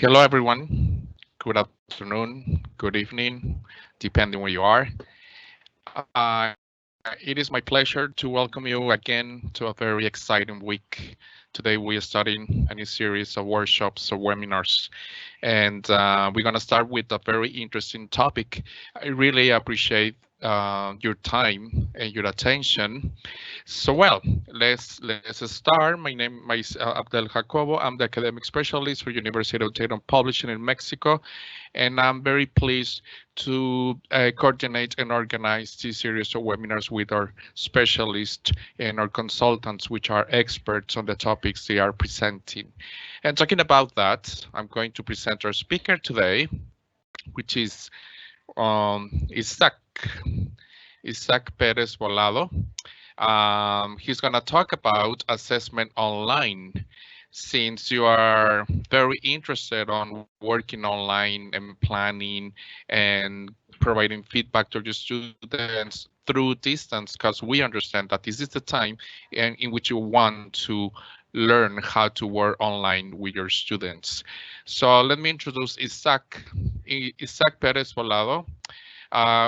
Hello, everyone. Good afternoon, good evening, depending where you are. It is my pleasure to welcome you again to a very exciting week. Today we are starting a new series of workshops or webinars, and we're going to start with a very interesting topic. I really appreciate your time and your attention. So well, let's start. My name is Abdel Jacobo. I'm the academic specialist for University of Tehran Publishing in Mexico, and I'm very pleased to coordinate and organize this series of webinars with our specialists and our consultants, which are experts on the topics they are presenting. And talking about that, I'm going to present our speaker today, which is Isaac Perez Bolado. He's going to talk about assessment online. Since you are very interested on working online and planning and providing feedback to your students through distance, because we understand that this is the time in which you want to learn how to work online with your students. So let me introduce Isaac Perez Bolado.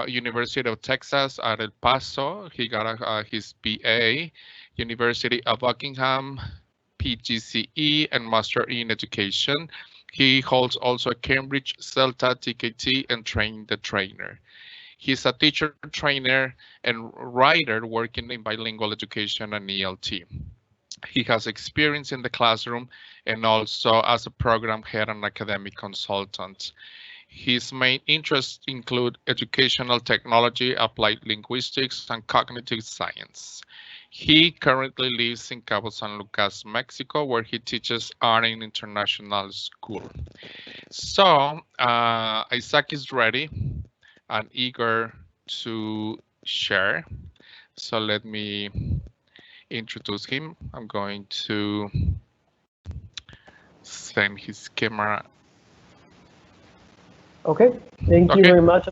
University of Texas at El Paso. He got his BA, University of Buckingham, PGCE, and Master in Education. He holds also a Cambridge CELTA TKT and Train the Trainer. He's a teacher, trainer, and writer working in bilingual education and ELT. He has experience in the classroom and also as a program head and academic consultant. His main interests include educational technology, applied linguistics, and cognitive science. He currently lives in Cabo San Lucas, Mexico, where he teaches art in international school. So Isaac is ready and eager to share. So let me introduce him. I'm going to send his camera. Okay, thank you very much.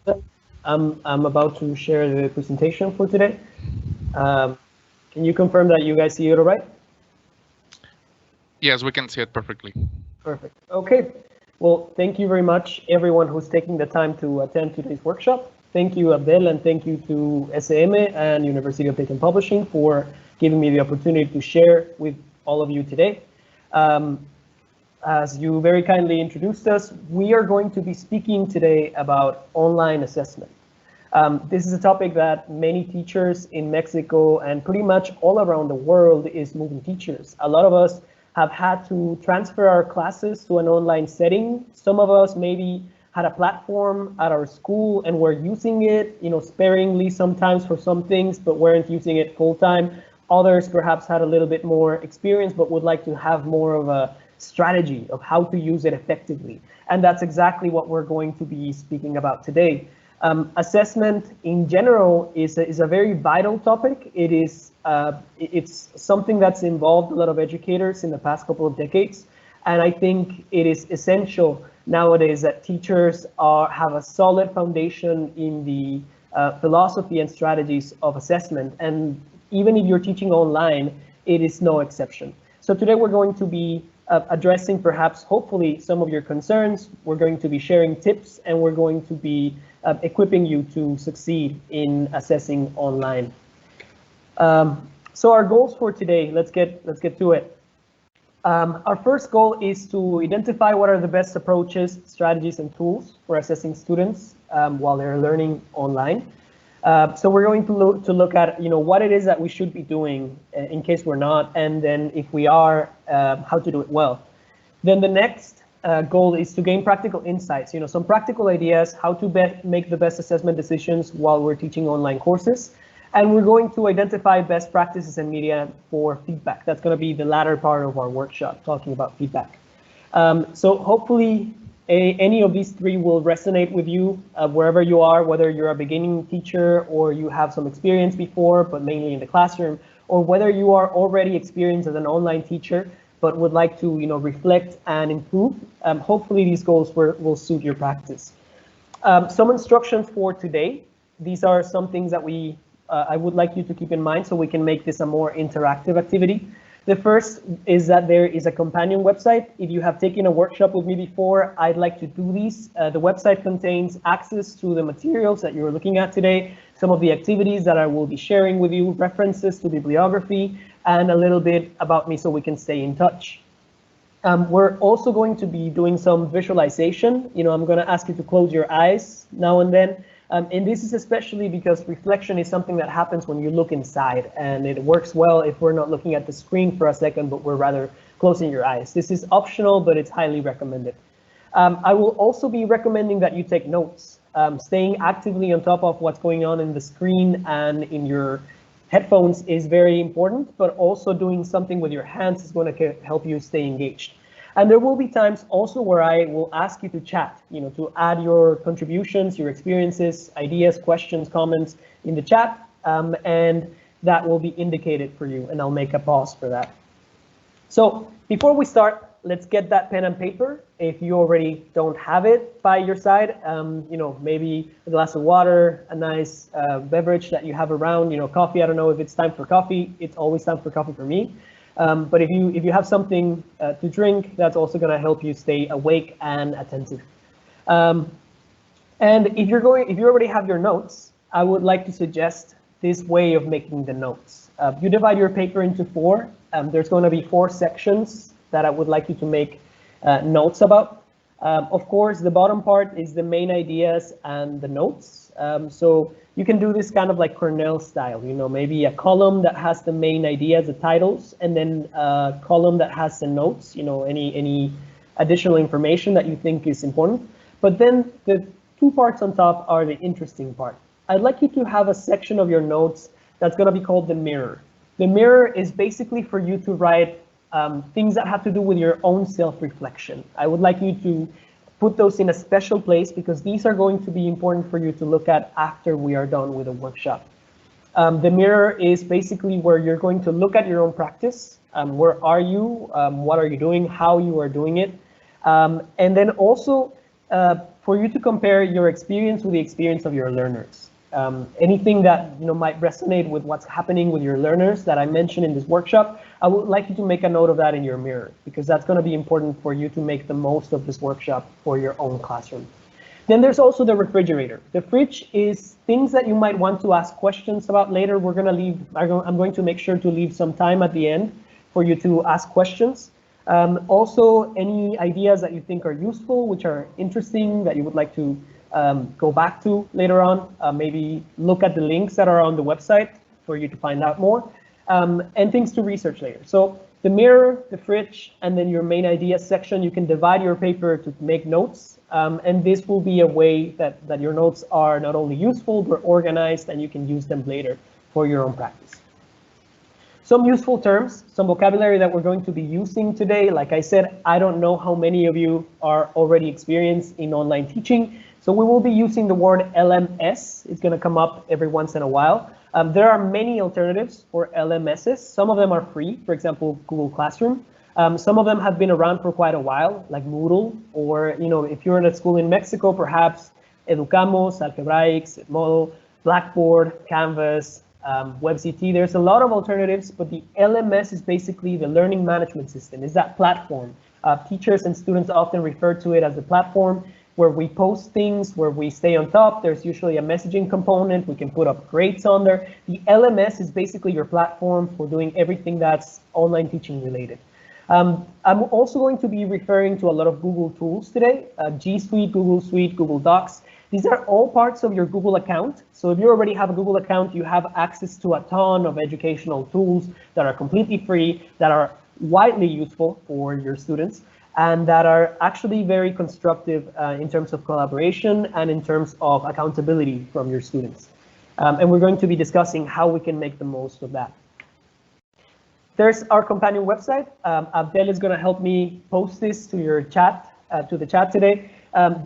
I'm about to share the presentation for today. Can you confirm that you guys see it all right? Yes, we can see it perfectly. Perfect. Okay. Well, thank you very much, everyone who's taking the time to attend today's workshop. Thank you, Abdel, and thank you to SM and University of Tehran Publishing for giving me the opportunity to share with all of you today. As you very kindly introduced us, we are going to be speaking today about online assessment. This is a topic that many teachers in Mexico and pretty much all around the world is moving teachers. A lot of us have had to transfer our classes to an online setting. Some of us maybe had a platform at our school and were using it, sparingly sometimes for some things, but weren't using it full time. Others perhaps had a little bit more experience, but would like to have more of a strategy of how to use it effectively. And that's exactly what we're going to be speaking about today. Assessment in general is a very vital topic. It's something that's involved a lot of educators in the past couple of decades. And I think it is essential nowadays that teachers have a solid foundation in the philosophy and strategies of assessment. And even if you're teaching online, it is no exception. So today we're going to be addressing perhaps, hopefully, some of your concerns. We're going to be sharing tips, and we're going to be equipping you to succeed in assessing online. So our goals for today, let's get to it. Our first goal is to identify what are the best approaches, strategies, and tools for assessing students while they're learning online. So we're going to look at what it is that we should be doing in case we're not, and then if we are, how to do it well. Then the next goal is to gain practical insights, some practical ideas, how to make the best assessment decisions while we're teaching online courses. And we're going to identify best practices and media for feedback. That's going to be the latter part of our workshop, talking about feedback. So hopefully any of these three will resonate with you wherever you are, whether you're a beginning teacher or you have some experience before, but mainly in the classroom, or whether you are already experienced as an online teacher, but would like to reflect and improve. Hopefully these goals will suit your practice. Some instructions for today. These are some things that I would like you to keep in mind so we can make this a more interactive activity. The first is that there is a companion website. If you have taken a workshop with me before, I'd like to do these. The website contains access to the materials that you're looking at today, some of the activities that I will be sharing with you, references to bibliography, and a little bit about me so we can stay in touch. We're also going to be doing some visualization. I'm going to ask you to close your eyes now and then. And this is especially because reflection is something that happens when you look inside, and it works well if we're not looking at the screen for a second, but we're rather closing your eyes. This is optional, but it's highly recommended. I will also be recommending that you take notes. Staying actively on top of what's going on in the screen and in your headphones is very important, but also doing something with your hands is going to help you stay engaged. And there will be times also where I will ask you to chat, to add your contributions, your experiences, ideas, questions, comments in the chat, and that will be indicated for you, and I'll make a pause for that. So before we start, let's get that pen and paper. If you already don't have it by your side, maybe a glass of water, a nice beverage that you have around, coffee. I don't know if it's time for coffee. It's always time for coffee for me. But if you have something to drink, that's also going to help you stay awake and attentive. And if you already have your notes, I would like to suggest this way of making the notes. You divide your paper into four. There's going to be 4 sections that I would like you to make notes about. Of course, the bottom part is the main ideas and the notes. So you can do this kind of like Cornell style, maybe a column that has the main ideas, the titles, and then a column that has the notes, any additional information that you think is important. But then the 2 parts on top are the interesting part. I'd like you to have a section of your notes that's going to be called the mirror. The mirror is basically for you to write things that have to do with your own self-reflection. I would like you to put those in a special place because these are going to be important for you to look at after we are done with the workshop. The mirror is basically where you're going to look at your own practice. Where are you? What are you doing? How you are doing it? And then also for you to compare your experience with the experience of your learners. Anything that might resonate with what's happening with your learners that I mentioned in this workshop, I would like you to make a note of that in your mirror because that's going to be important for you to make the most of this workshop for your own classroom. Then there's also the refrigerator. The fridge is things that you might want to ask questions about later. I'm going to make sure to leave some time at the end for you to ask questions. Also, any ideas that you think are useful, which are interesting, that you would like to go back to later on, maybe look at the links that are on the website for you to find out more, and things to research later. So the mirror, the fridge, and then your main ideas section, you can divide your paper to make notes, and this will be a way that your notes are not only useful, but organized, and you can use them later for your own practice. Some useful terms, some vocabulary that we're going to be using today. Like I said, I don't know how many of you are already experienced in online teaching. So we will be using the word LMS. It's going to come up every once in a while. There are many alternatives for LMSs. Some of them are free, for example, Google Classroom. Some of them have been around for quite a while, like Moodle, or if you're in a school in Mexico, perhaps Educamos, Algebraics, Edmodo, Blackboard, Canvas, WebCT. There's a lot of alternatives, but the LMS is basically the learning management system. It's that platform. Teachers and students often refer to it as the platform where we post things, where we stay on top. There's usually a messaging component. We can put up grades on there. The LMS is basically your platform for doing everything that's online teaching related. I'm also going to be referring to a lot of Google tools today, G Suite, Google Docs. These are all parts of your Google account. So if you already have a Google account, you have access to a ton of educational tools that are completely free, that are widely useful for your students, and that are actually very constructive in terms of collaboration and in terms of accountability from your students. And we're going to be discussing how we can make the most of that. There's our companion website. Abdel is going to help me post this to your chat, to the chat today.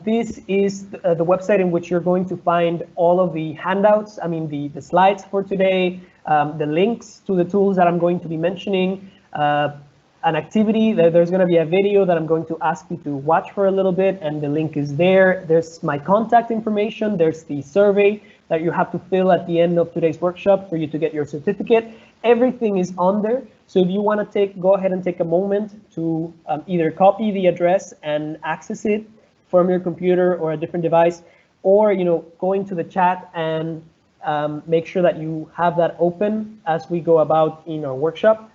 This is the website in which you're going to find all of the handouts, the slides for today, the links to the tools that I'm going to be mentioning, an activity. There's going to be a video that I'm going to ask you to watch for a little bit, and the link is there. There's my contact information. There's the survey that you have to fill at the end of today's workshop for you to get your certificate. Everything is on there. So if you want to go ahead and take a moment to either copy the address and access it from your computer or a different device, or going to the chat and make sure that you have that open as we go about in our workshop.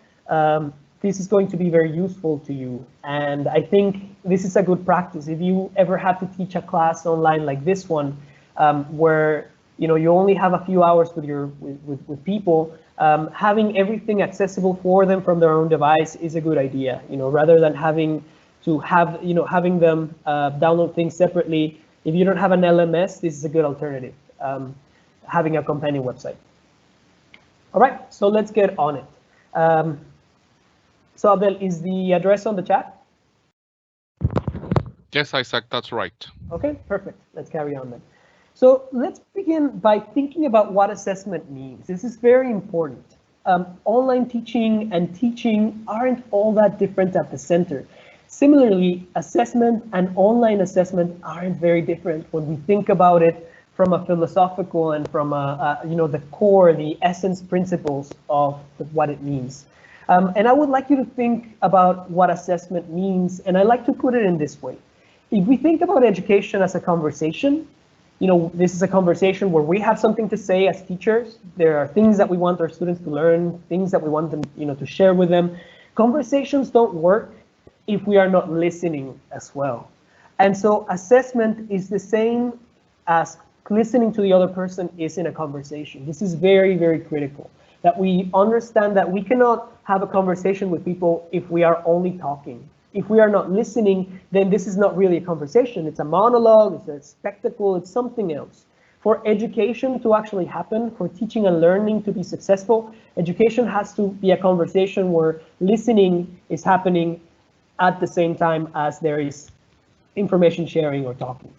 This is going to be very useful to you. And I think this is a good practice. If you ever have to teach a class online like this one, where you only have a few hours with people, having everything accessible for them from their own device is a good idea. Rather than having them download things separately. If you don't have an LMS, this is a good alternative. Having a companion website. All right, so let's get on it. So Abdel, is the address on the chat? Yes, Isaac, that's right. Okay, perfect. Let's carry on then. So let's begin by thinking about what assessment means. This is very important. Online teaching and teaching aren't all that different at the center. Similarly, assessment and online assessment aren't very different when we think about it from a philosophical and from the core, the essence principles of what it means. And I would like you to think about what assessment means, and I like to put it in this way. If we think about education as a conversation, this is a conversation where we have something to say as teachers. There are things that we want our students to learn, things that we want them, to share with them. Conversations don't work if we are not listening as well. And so assessment is the same as listening to the other person is in a conversation. This is very, very critical, that we understand that we cannot have a conversation with people if we are only talking. If we are not listening, then this is not really a conversation. It's a monologue, it's a spectacle, it's something else. For education to actually happen, for teaching and learning to be successful, education has to be a conversation where listening is happening at the same time as there is information sharing or talking.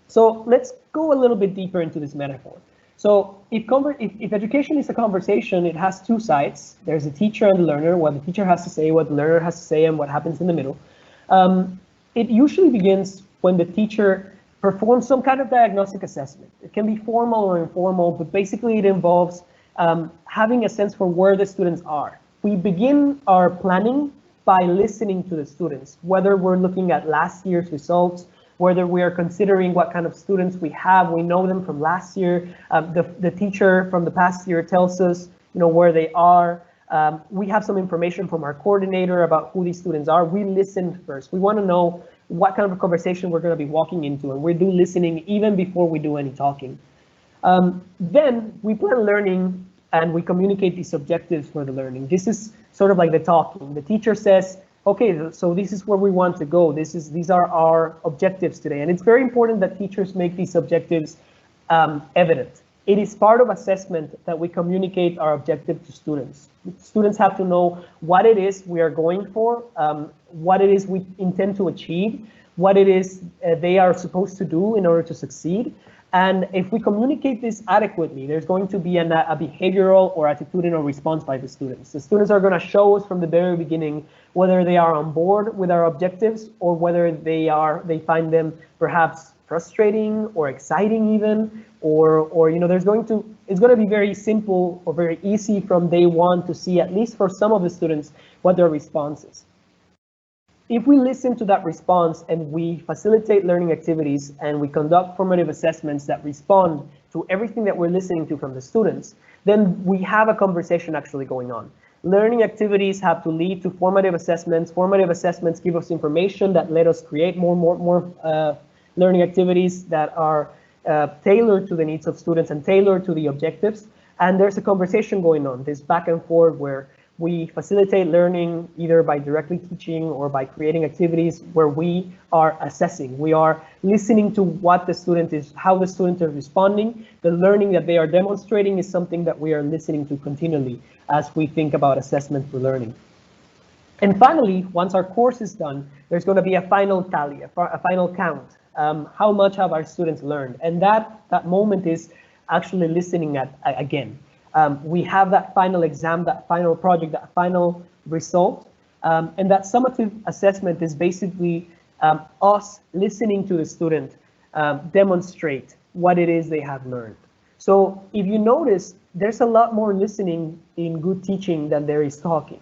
So let's go a little bit deeper into this metaphor. So if education is a conversation, it has two sides. There's the teacher and the learner, what the teacher has to say, what the learner has to say, and what happens in the middle. It usually begins when the teacher performs some kind of diagnostic assessment. It can be formal or informal, but basically it involves having a sense for where the students are. We begin our planning by listening to the students, whether we're looking at last year's results, whether we are considering what kind of students we have. We know them from last year. The teacher from the past year tells us, where they are. We have some information from our coordinator about who these students are. We listen first. We want to know what kind of a conversation we're going to be walking into, and we do listening even before we do any talking. Then we plan learning and we communicate these objectives for the learning. This is sort of like the talking. The teacher says, okay, so this is where we want to go. These are our objectives today. And it's very important that teachers make these objectives evident. It is part of assessment that we communicate our objective to students. Students have to know what it is we are going for, what it is we intend to achieve, what it is they are supposed to do in order to succeed. And if we communicate this adequately, there's going to be a behavioral or attitudinal response by the students. The students are going to show us from the very beginning whether they are on board with our objectives or whether they find them perhaps frustrating or exciting even, or it's going to be very simple or very easy from day one to see, at least for some of the students, what their response is. If we listen to that response and we facilitate learning activities and we conduct formative assessments that respond to everything that we're listening to from the students, then we have a conversation actually going on. Learning activities have to lead to formative assessments. Formative assessments give us information that let us create more learning activities that are tailored to the needs of students and tailored to the objectives. And there's a conversation going on, this back and forth where we facilitate learning either by directly teaching or by creating activities where we are assessing. We are listening to what the student is, how the students are responding. The learning that they are demonstrating is something that we are listening to continually as we think about assessment for learning. And finally, once our course is done, there's going to be a final tally, a final count. How much have our students learned? And that moment is actually listening again. We have that final exam, that final project, that final result. And that summative assessment is basically us listening to the student demonstrate what it is they have learned. So if you notice, there's a lot more listening in good teaching than there is talking.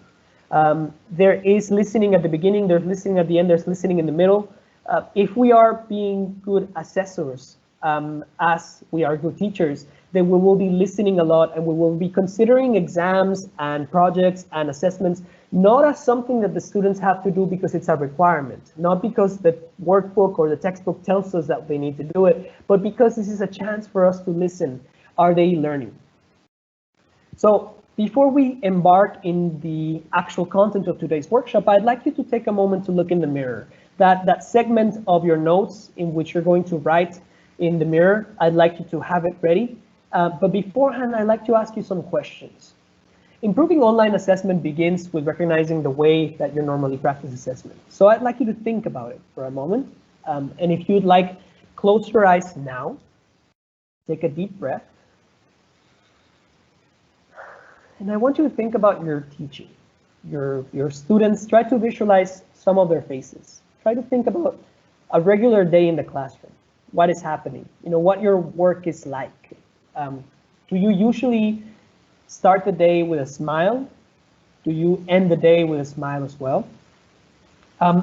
There is listening at the beginning, there's listening at the end, there's listening in the middle. If we are being good assessors, as we are good teachers, then we will be listening a lot, and we will be considering exams and projects and assessments not as something that the students have to do because it's a requirement, not because the workbook or the textbook tells us that they need to do it, but because this is a chance for us to listen. Are they learning? So before we embark in the actual content of today's workshop, I'd like you to take a moment to look in the mirror. That segment of your notes in which you're going to write in the mirror, I'd like you to have it ready. But beforehand, I'd like to ask you some questions. Improving online assessment begins with recognizing the way that you normally practice assessment. So I'd like you to think about it for a moment. And if you'd like, close your eyes now. Take a deep breath. And I want you to think about your teaching, your students. Try to visualize some of their faces. Try to think about a regular day in the classroom. What is happening? You know, what your work is like. Do you usually start the day with a smile? Do you end the day with a smile as well?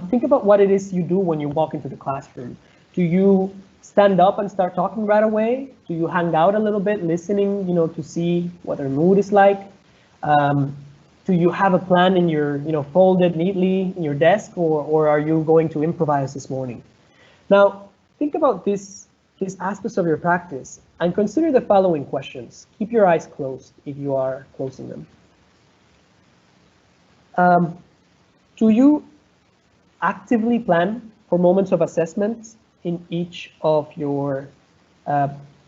Think about what it is you do when you walk into the classroom. Do you stand up and start talking right away? Do you hang out a little bit, listening, to see what their mood is like? Do you have a plan in your, folded neatly in your desk, or are you going to improvise this morning? Now, think about these aspects of your practice and consider the following questions. Keep your eyes closed if you are closing them. Do you actively plan for moments of assessment in each of your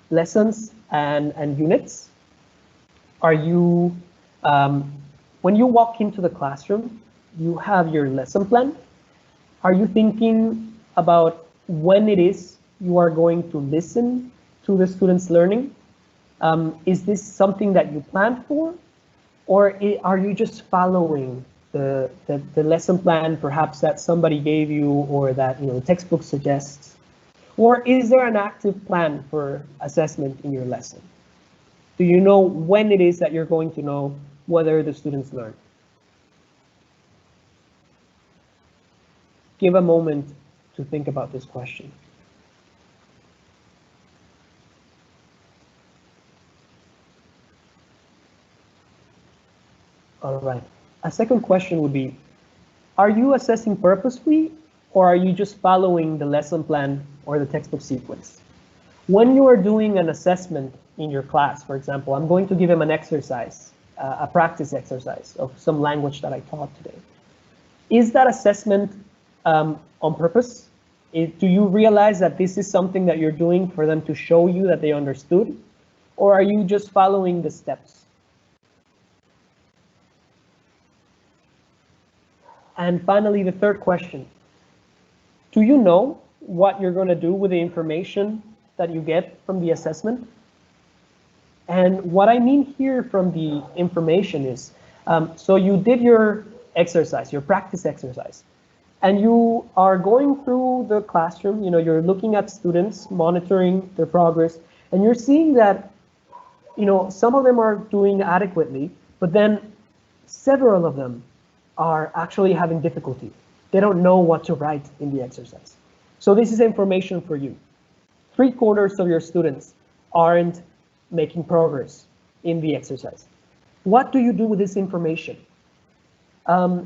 lessons and units? Are you, when you walk into the classroom, you have your lesson plan? Are you thinking about when it is you are going to listen to the students' learning? Is this something that you planned for? Or are you just following the lesson plan perhaps that somebody gave you, or that the textbook suggests? Or is there an active plan for assessment in your lesson? Do you know when it is that you're going to know whether the students learn? Give a moment to think about this question. All right. A second question would be, are you assessing purposefully, or are you just following the lesson plan or the textbook sequence? When you are doing an assessment in your class, for example, I'm going to give them an exercise, a practice exercise of some language that I taught today. Is that assessment on purpose? Do you realize that this is something that you're doing for them to show you that they understood? Or are you just following the steps? And finally, the third question. Do you know what you're going to do with the information that you get from the assessment? And what I mean here from the information is, so you did your exercise, your practice exercise, and you are going through the classroom, you're looking at students, monitoring their progress, and you're seeing that, some of them are doing adequately, but then several of them are actually having difficulty. They don't know what to write in the exercise. So this is information for you. 3/4 of your students aren't making progress in the exercise. What do you do with this information?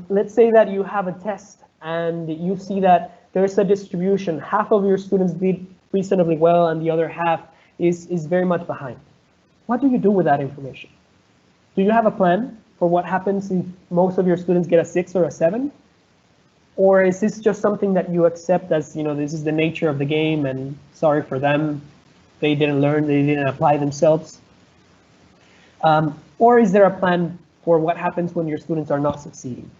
Let's say that you have a test and you see that there's a distribution. Half of your students did reasonably well and the other half is very much behind. What do you do with that information? Do you have a plan for what happens if most of your students get a 6 or a 7? Or is this just something that you accept as, this is the nature of the game and sorry for them, they didn't learn, they didn't apply themselves? Or is there a plan for what happens when your students are not succeeding?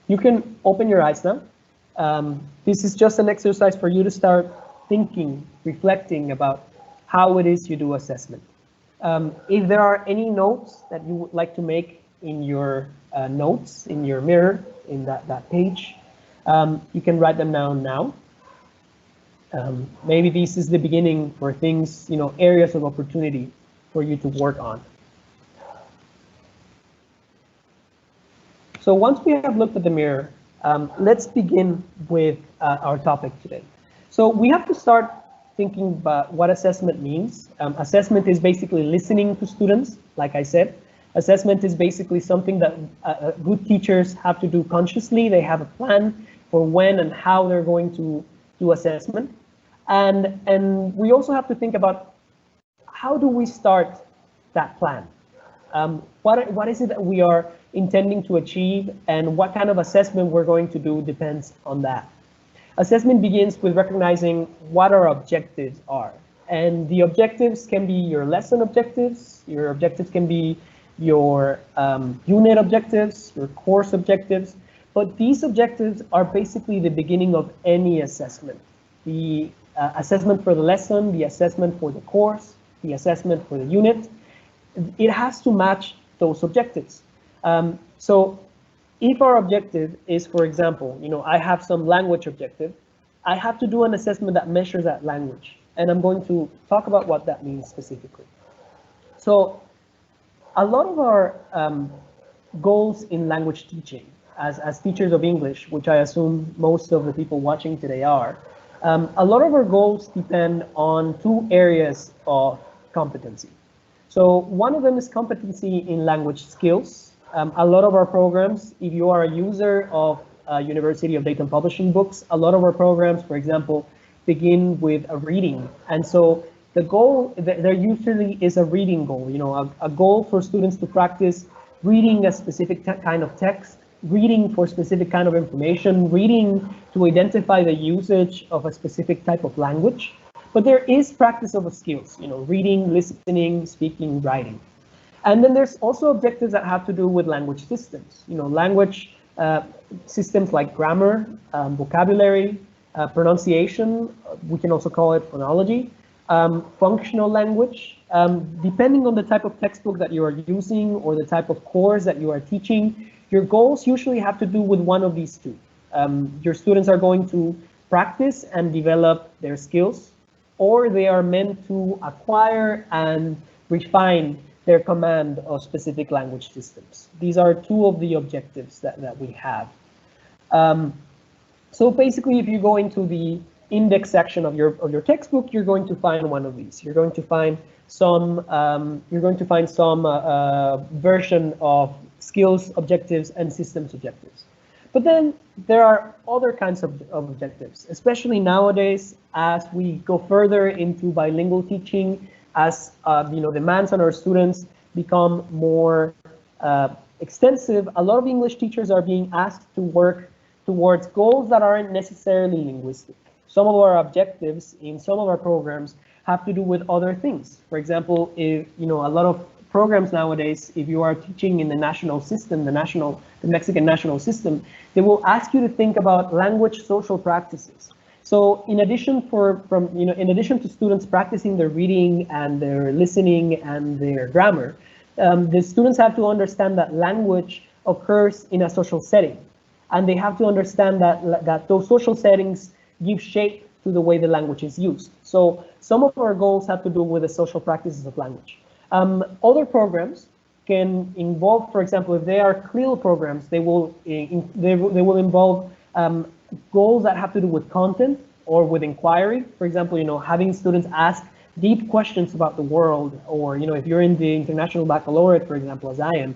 You can open your eyes now. This is just an exercise for you to start thinking, reflecting about how it is you do assessment. If there are any notes that you would like to make in your notes, in your mirror, in that page, you can write them down now. Maybe this is the beginning for things, areas of opportunity for you to work on. So once we have looked at the mirror, let's begin with our topic today. So we have to start thinking about what assessment means. Assessment is basically listening to students, like I said. Assessment is basically something that good teachers have to do consciously. They have a plan for when and how they're going to do assessment. And we also have to think about how do we start that plan? What is it that we are intending to achieve, and what kind of assessment we're going to do depends on that. Assessment begins with recognizing what our objectives are. And the objectives can be your lesson objectives, your objectives can be your unit objectives, your course objectives, but these objectives are basically the beginning of any assessment. The assessment for the lesson, the assessment for the course, the assessment for the unit, it has to match those objectives. So if our objective is, for example, I have some language objective, I have to do an assessment that measures that language. And I'm going to talk about what that means specifically. So a lot of our goals in language teaching, as teachers of English, which I assume most of the people watching today are, a lot of our goals depend on two areas of competency. So one of them is competency in language skills. A lot of our programs, if you are a user of University of Dayton Publishing books, a lot of our programs, for example, begin with a reading. And so the goal, there usually is a reading goal, a goal for students to practice reading a specific kind of text, reading for specific kind of information, reading to identify the usage of a specific type of language. But there is practice of skills, reading, listening, speaking, writing. And then there's also objectives that have to do with language systems, language systems like grammar, vocabulary, pronunciation, we can also call it phonology, functional language. Depending on the type of textbook that you are using or the type of course that you are teaching, your goals usually have to do with one of these two. Your students are going to practice and develop their skills, or they are meant to acquire and refine their command of specific language systems. These are two of the objectives that we have. So basically, if you go into the index section of your textbook, you're going to find one of these. You're going to find some version of skills objectives and systems objectives. But then there are other kinds of objectives, especially nowadays as we go further into bilingual teaching, as demands on our students become more extensive. A lot of English teachers are being asked to work towards goals that aren't necessarily linguistic. Some of our objectives in some of our programs have to do with other things. For example, if a lot of programs nowadays, if you are teaching in the national system, the Mexican national system, they will ask you to think about language social practices. So in addition to students practicing their reading and their listening and their grammar, the students have to understand that language occurs in a social setting, and they have to understand that those social settings give shape to the way the language is used. So some of our goals have to do with the social practices of language. Other programs can involve, for example, if they are CLIL programs, they will involve goals that have to do with content or with inquiry. For example, having students ask deep questions about the world, or if you're in the International Baccalaureate, for example, as I am,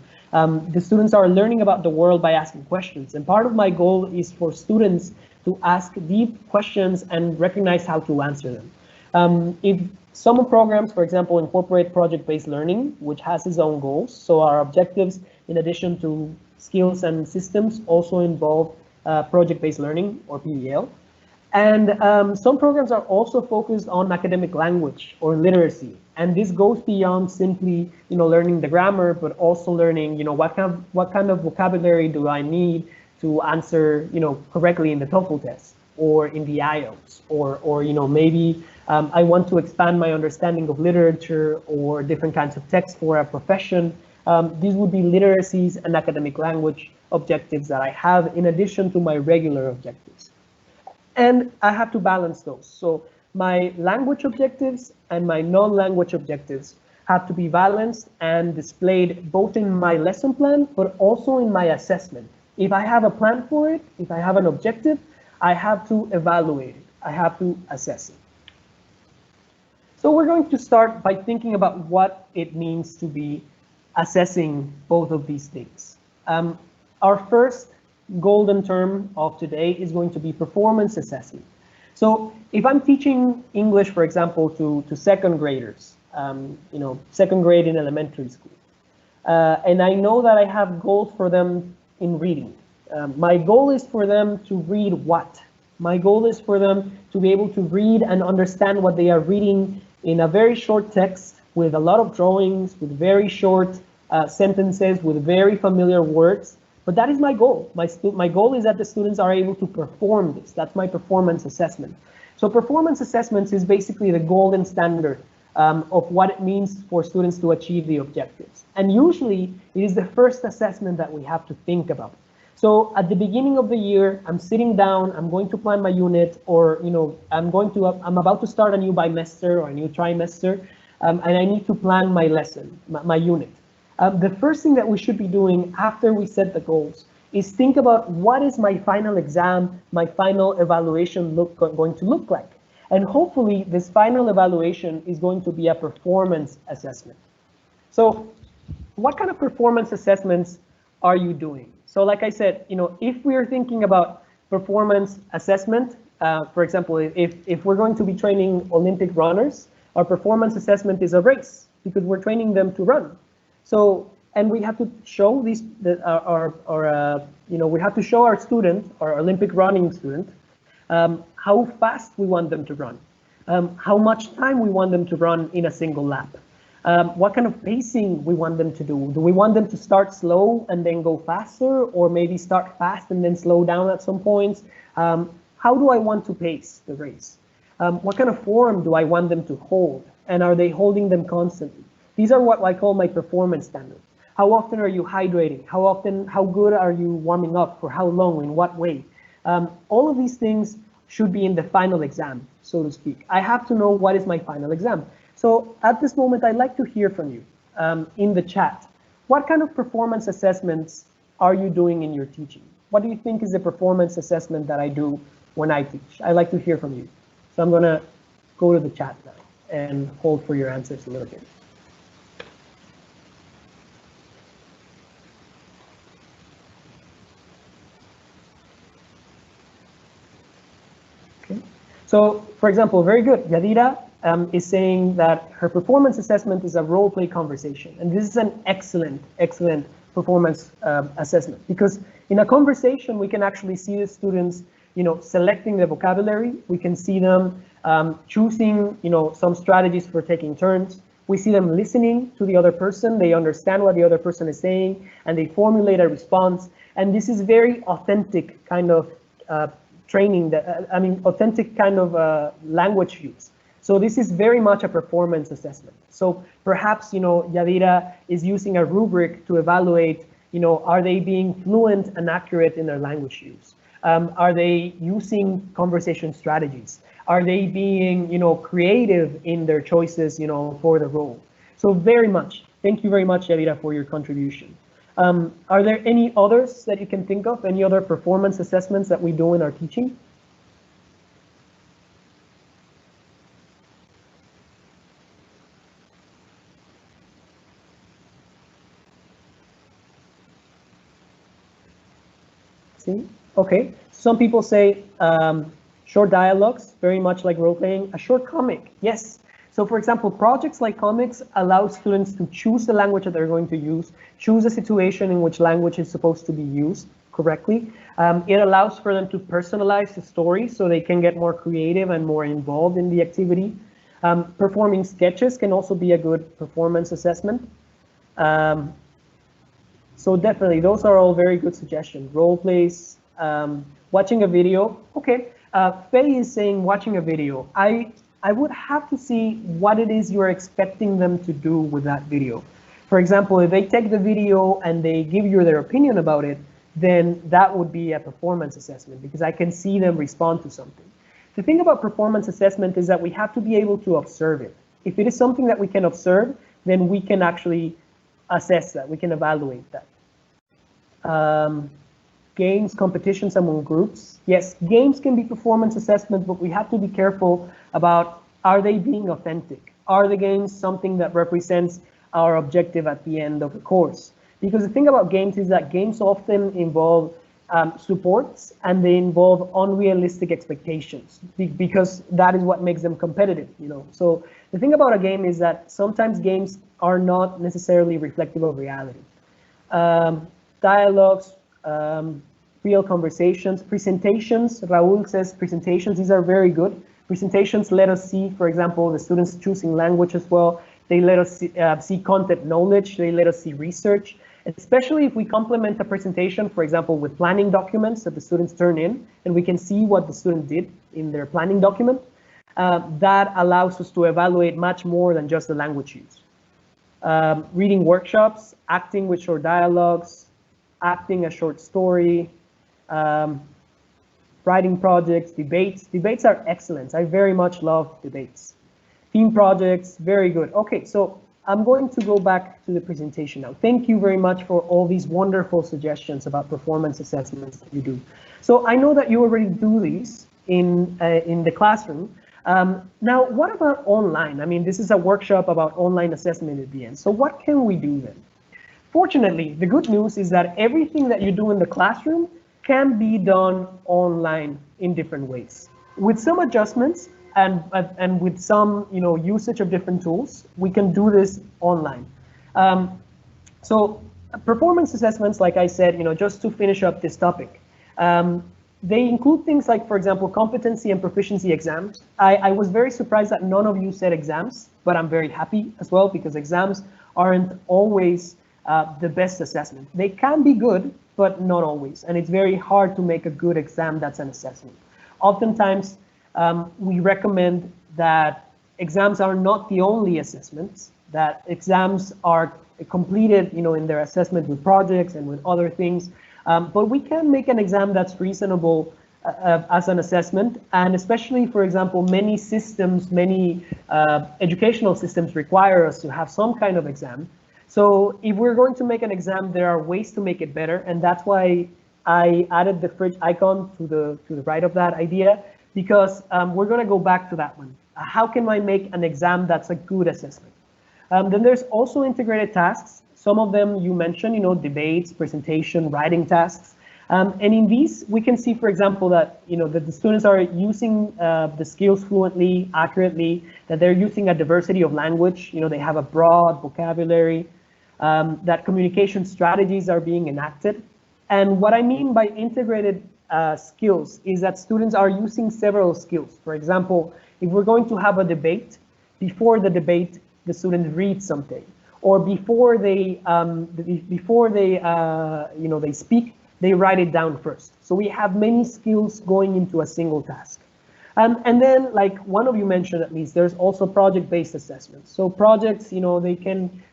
the students are learning about the world by asking questions. And part of my goal is for students to ask deep questions and recognize how to answer them. If some programs, for example, incorporate project-based learning, which has its own goals. So our objectives, in addition to skills and systems, also involve project-based learning, or PBL. And some programs are also focused on academic language or literacy. And this goes beyond simply, learning the grammar, but also learning, what kind of vocabulary do I need to answer, correctly in the TOEFL test or in the IELTS, or maybe I want to expand my understanding of literature or different kinds of text for a profession. These would be literacies and academic language objectives that I have in addition to my regular objectives. And I have to balance those. So my language objectives and my non-language objectives have to be balanced and displayed both in my lesson plan, but also in my assessment. If I have a plan for it, if I have an objective, I have to evaluate it. I have to assess it. So we're going to start by thinking about what it means to be assessing both of these things. Our first golden term of today is going to be performance assessment. So if I'm teaching English, for example, to second graders, second grade in elementary school, and I know that I have goals for them in reading. My goal is for them to read what? My goal is for them to be able to read and understand what they are reading in a very short text with a lot of drawings, with very short sentences, with very familiar words. But that is my goal. My goal is that the students are able to perform this. That's my performance assessment. So performance assessments is basically the golden standard of what it means for students to achieve the objectives. And usually it is the first assessment that we have to think about. So at the beginning of the year, I'm sitting down, I'm going to plan my unit, or I'm about to start a new bimester or a new trimester, and I need to plan my lesson, my unit. The first thing that we should be doing after we set the goals is think about what is my final exam, my final evaluation going to look like. And hopefully this final evaluation is going to be a performance assessment. So what kind of performance assessments are you doing? So like I said, if we are thinking about performance assessment, for example, if we're going to be training Olympic runners, our performance assessment is a race because we're training them to run. So, and we have to show we have to show our student, our Olympic running student, how fast we want them to run, how much time we want them to run in a single lap, what kind of pacing we want them to do. Do we want them to start slow and then go faster, or maybe start fast and then slow down at some points? How do I want to pace the race? What kind of form do I want them to hold, and are they holding them constantly? These are what I call my performance standards. How often are you hydrating? How good are you warming up? For how long? In what way? All of these things should be in the final exam, so to speak. I have to know what is my final exam. So at this moment, I'd like to hear from you in the chat. What kind of performance assessments are you doing in your teaching? What do you think is the performance assessment that I do when I teach? I'd like to hear from you. So I'm gonna go to the chat now and hold for your answers a little bit. So, for example, very good. Yadira is saying that her performance assessment is a role play conversation. And this is an excellent, excellent performance assessment, because in a conversation, we can actually see the students, selecting the vocabulary. We can see them choosing, some strategies for taking turns. We see them listening to the other person. They understand what the other person is saying, and they formulate a response. And this is very authentic kind of training, authentic kind of language use. So this is very much a performance assessment. So perhaps, Yadira is using a rubric to evaluate, are they being fluent and accurate in their language use? Are they using conversation strategies? Are they being, creative in their choices, for the role? So very much. Thank you very much, Yadira, for your contribution. Are there any others that you can think of? Any other performance assessments that we do in our teaching? See? Okay. Some people say short dialogues, very much like role-playing. A short comic, yes. So for example, projects like comics allow students to choose the language that they're going to use, choose a situation in which language is supposed to be used correctly. It allows for them to personalize the story so they can get more creative and more involved in the activity. Performing sketches can also be a good performance assessment. So definitely, those are all very good suggestions. Role plays, watching a video. Okay, Faye is saying watching a video. I would have to see what it is you're expecting them to do with that video. For example, if they take the video and they give you their opinion about it, then that would be a performance assessment because I can see them respond to something. The thing about performance assessment is that we have to be able to observe it. If it is something that we can observe, then we can actually assess that, we can evaluate that. Games, competitions among groups. Yes, games can be performance assessment, but we have to be careful about, are they being authentic? Are the games something that represents our objective at the end of the course? Because the thing about games is that games often involve supports and they involve unrealistic expectations because that is what makes them competitive, you know. So the thing about a game is that sometimes games are not necessarily reflective of reality. Dialogues, real conversations, presentations. Raul says presentations, these are very good. Presentations let us see, for example, the students choosing language as well. They let us see content knowledge. They let us see research, especially if we complement a presentation, for example, with planning documents that the students turn in, and we can see what the student did in their planning document. That allows us to evaluate much more than just the language use. Reading workshops, acting with short dialogues, acting a short story, writing projects, debates. Debates are excellent. I very much love debates. Team projects, very good. Okay, so I'm going to go back to the presentation now. Thank you very much for all these wonderful suggestions about performance assessments that you do. So I know that you already do these in the classroom. Now, what about online? I mean, this is a workshop about online assessment at the end. So what can we do then? Fortunately, the good news is that everything that you do in the classroom can be done online in different ways. With some adjustments and with some, you know, usage of different tools, we can do this online. So performance assessments, like I said, you know, just to finish up this topic, they include things like, for example, competency and proficiency exams. I was very surprised that none of you said exams, but I'm very happy as well because exams aren't always the best assessment. They can be good, but not always. And it's very hard to make a good exam that's an assessment. Oftentimes, we recommend that exams are not the only assessments, that exams are completed, you know, in their assessment with projects and with other things. But we can make an exam that's reasonable as an assessment. And especially, for example, many systems, many educational systems require us to have some kind of exam. So if we're going to make an exam, there are ways to make it better. And that's why I added the fridge icon to the right of that idea, because we're going to go back to that one. How can I make an exam that's a good assessment? Then there's also integrated tasks. Some of them you mentioned, you know, debates, presentation, writing tasks. And in these, we can see, for example, that, you know, that the students are using the skills fluently, accurately, that they're using a diversity of language. You know, they have a broad vocabulary, that communication strategies are being enacted. And what I mean by integrated skills is that students are using several skills. For example, if we're going to have a debate, before the debate, the student reads something, or before they you know, they speak, they write it down first. So we have many skills going into a single task. And then, like one of you mentioned, at least, there's also project-based assessments. So projects, you know, they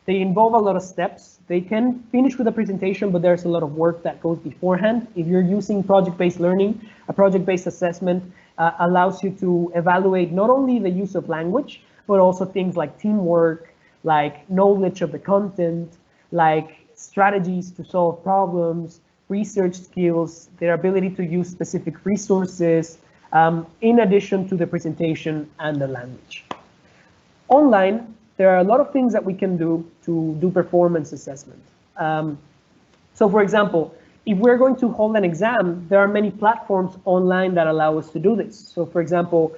involve a lot of steps. They can finish with a presentation, but there's a lot of work that goes beforehand. If you're using project-based learning, a project-based assessment allows you to evaluate not only the use of language, but also things like teamwork, like knowledge of the content, like strategies to solve problems, research skills, their ability to use specific resources, in addition to the presentation and the language. Online, there are a lot of things that we can do to do performance assessment. So for example, if we're going to hold an exam, there are many platforms online that allow us to do this. So for example,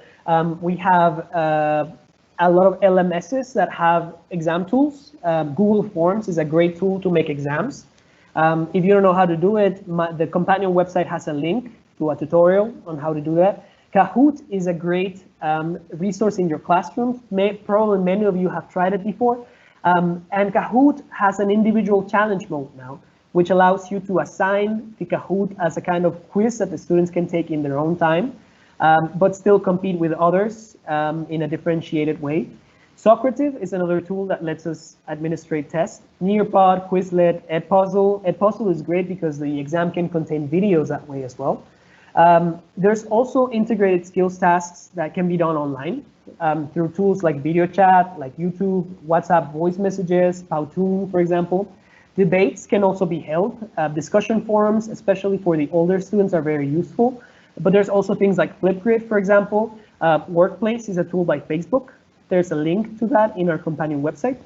we have a lot of LMSs that have exam tools. Google Forms is a great tool to make exams. If you don't know how to do it, the companion website has a link to a tutorial on how to do that. Kahoot is a great resource in your classroom. Probably many of you have tried it before. And Kahoot has an individual challenge mode now, which allows you to assign the Kahoot as a kind of quiz that the students can take in their own time, but still compete with others in a differentiated way. Socrative is another tool that lets us administrate tests. Nearpod, Quizlet, Edpuzzle. Edpuzzle is great because the exam can contain videos that way as well. There's also integrated skills tasks that can be done online through tools like video chat, like YouTube, WhatsApp voice messages, Powtoon, for example. Debates can also be held. Discussion forums, especially for the older students, are very useful. But there's also things like Flipgrid, for example. Workplace is a tool by Facebook. There's a link to that in our companion website.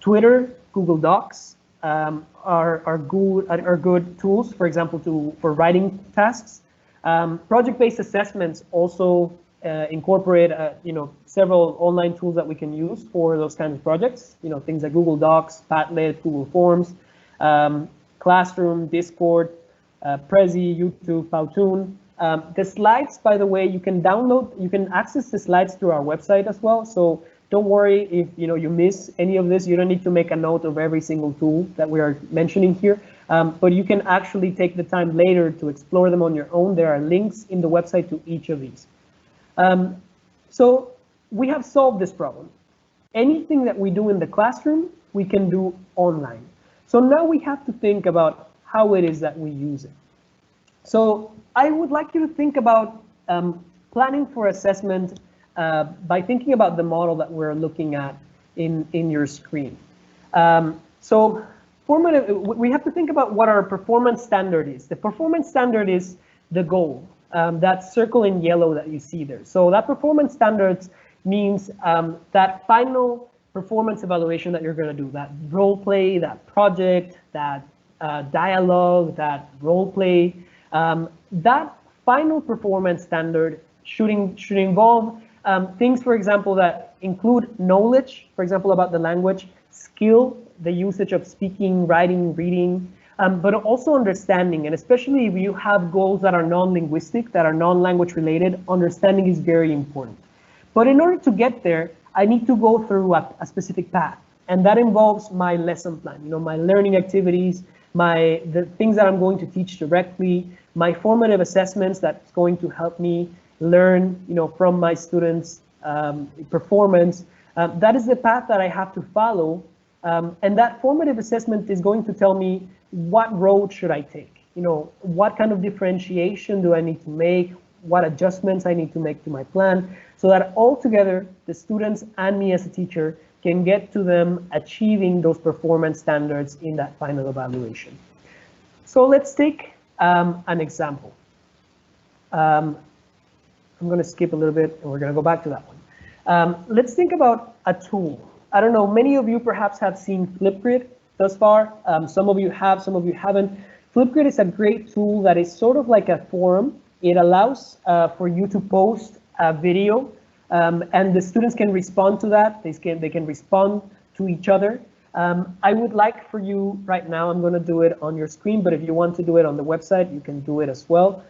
Twitter, Google Docs are good tools, for example, for writing tasks. Project-based assessments also incorporate several online tools that we can use for those kinds of projects. Things like Google Docs, Padlet, Google Forms, Classroom, Discord, Prezi, YouTube, Powtoon. The slides, by the way, you can download, you can access the slides through our website as well. So don't worry if you miss any of this. You don't need to make a note of every single tool that we are mentioning here. But you can actually take the time later to explore them on your own. There are links in the website to each of these. So we have solved this problem. Anything that we do in the classroom, we can do online. So now we have to think about how it is that we use it. So I would like you to think about planning for assessment by thinking about the model that we're looking at in your screen. So we have to think about what our performance standard is. The performance standard is the goal, that circle in yellow that you see there. So that performance standards means that final performance evaluation that you're going to do, that role play, that project, that dialogue, that role play. That final performance standard should involve things, for example, that include knowledge, for example, about the language, skill, the usage of speaking, writing, reading, but also understanding. And especially if you have goals that are non-linguistic, that are non-language related, understanding is very important. But in order to get there, I need to go through a specific path. And that involves my lesson plan, my learning activities, the things that I'm going to teach directly, my formative assessments that's going to help me learn, from my students' performance. That is the path that I have to follow. And that formative assessment is going to tell me what road should I take? What kind of differentiation do I need to make? What adjustments I need to make to my plan so that altogether the students and me as a teacher can get to them achieving those performance standards in that final evaluation. So let's take an example. I'm going to skip a little bit and we're going to go back to that one. Let's think about a tool. I don't know, many of you perhaps have seen Flipgrid thus far. Some of you have, some of you haven't. Flipgrid is a great tool that is sort of like a forum. It allows for you to post a video and the students can respond to that. They can respond to each other. I would like for you right now, I'm going to do it on your screen, but if you want to do it on the website, you can do it as well.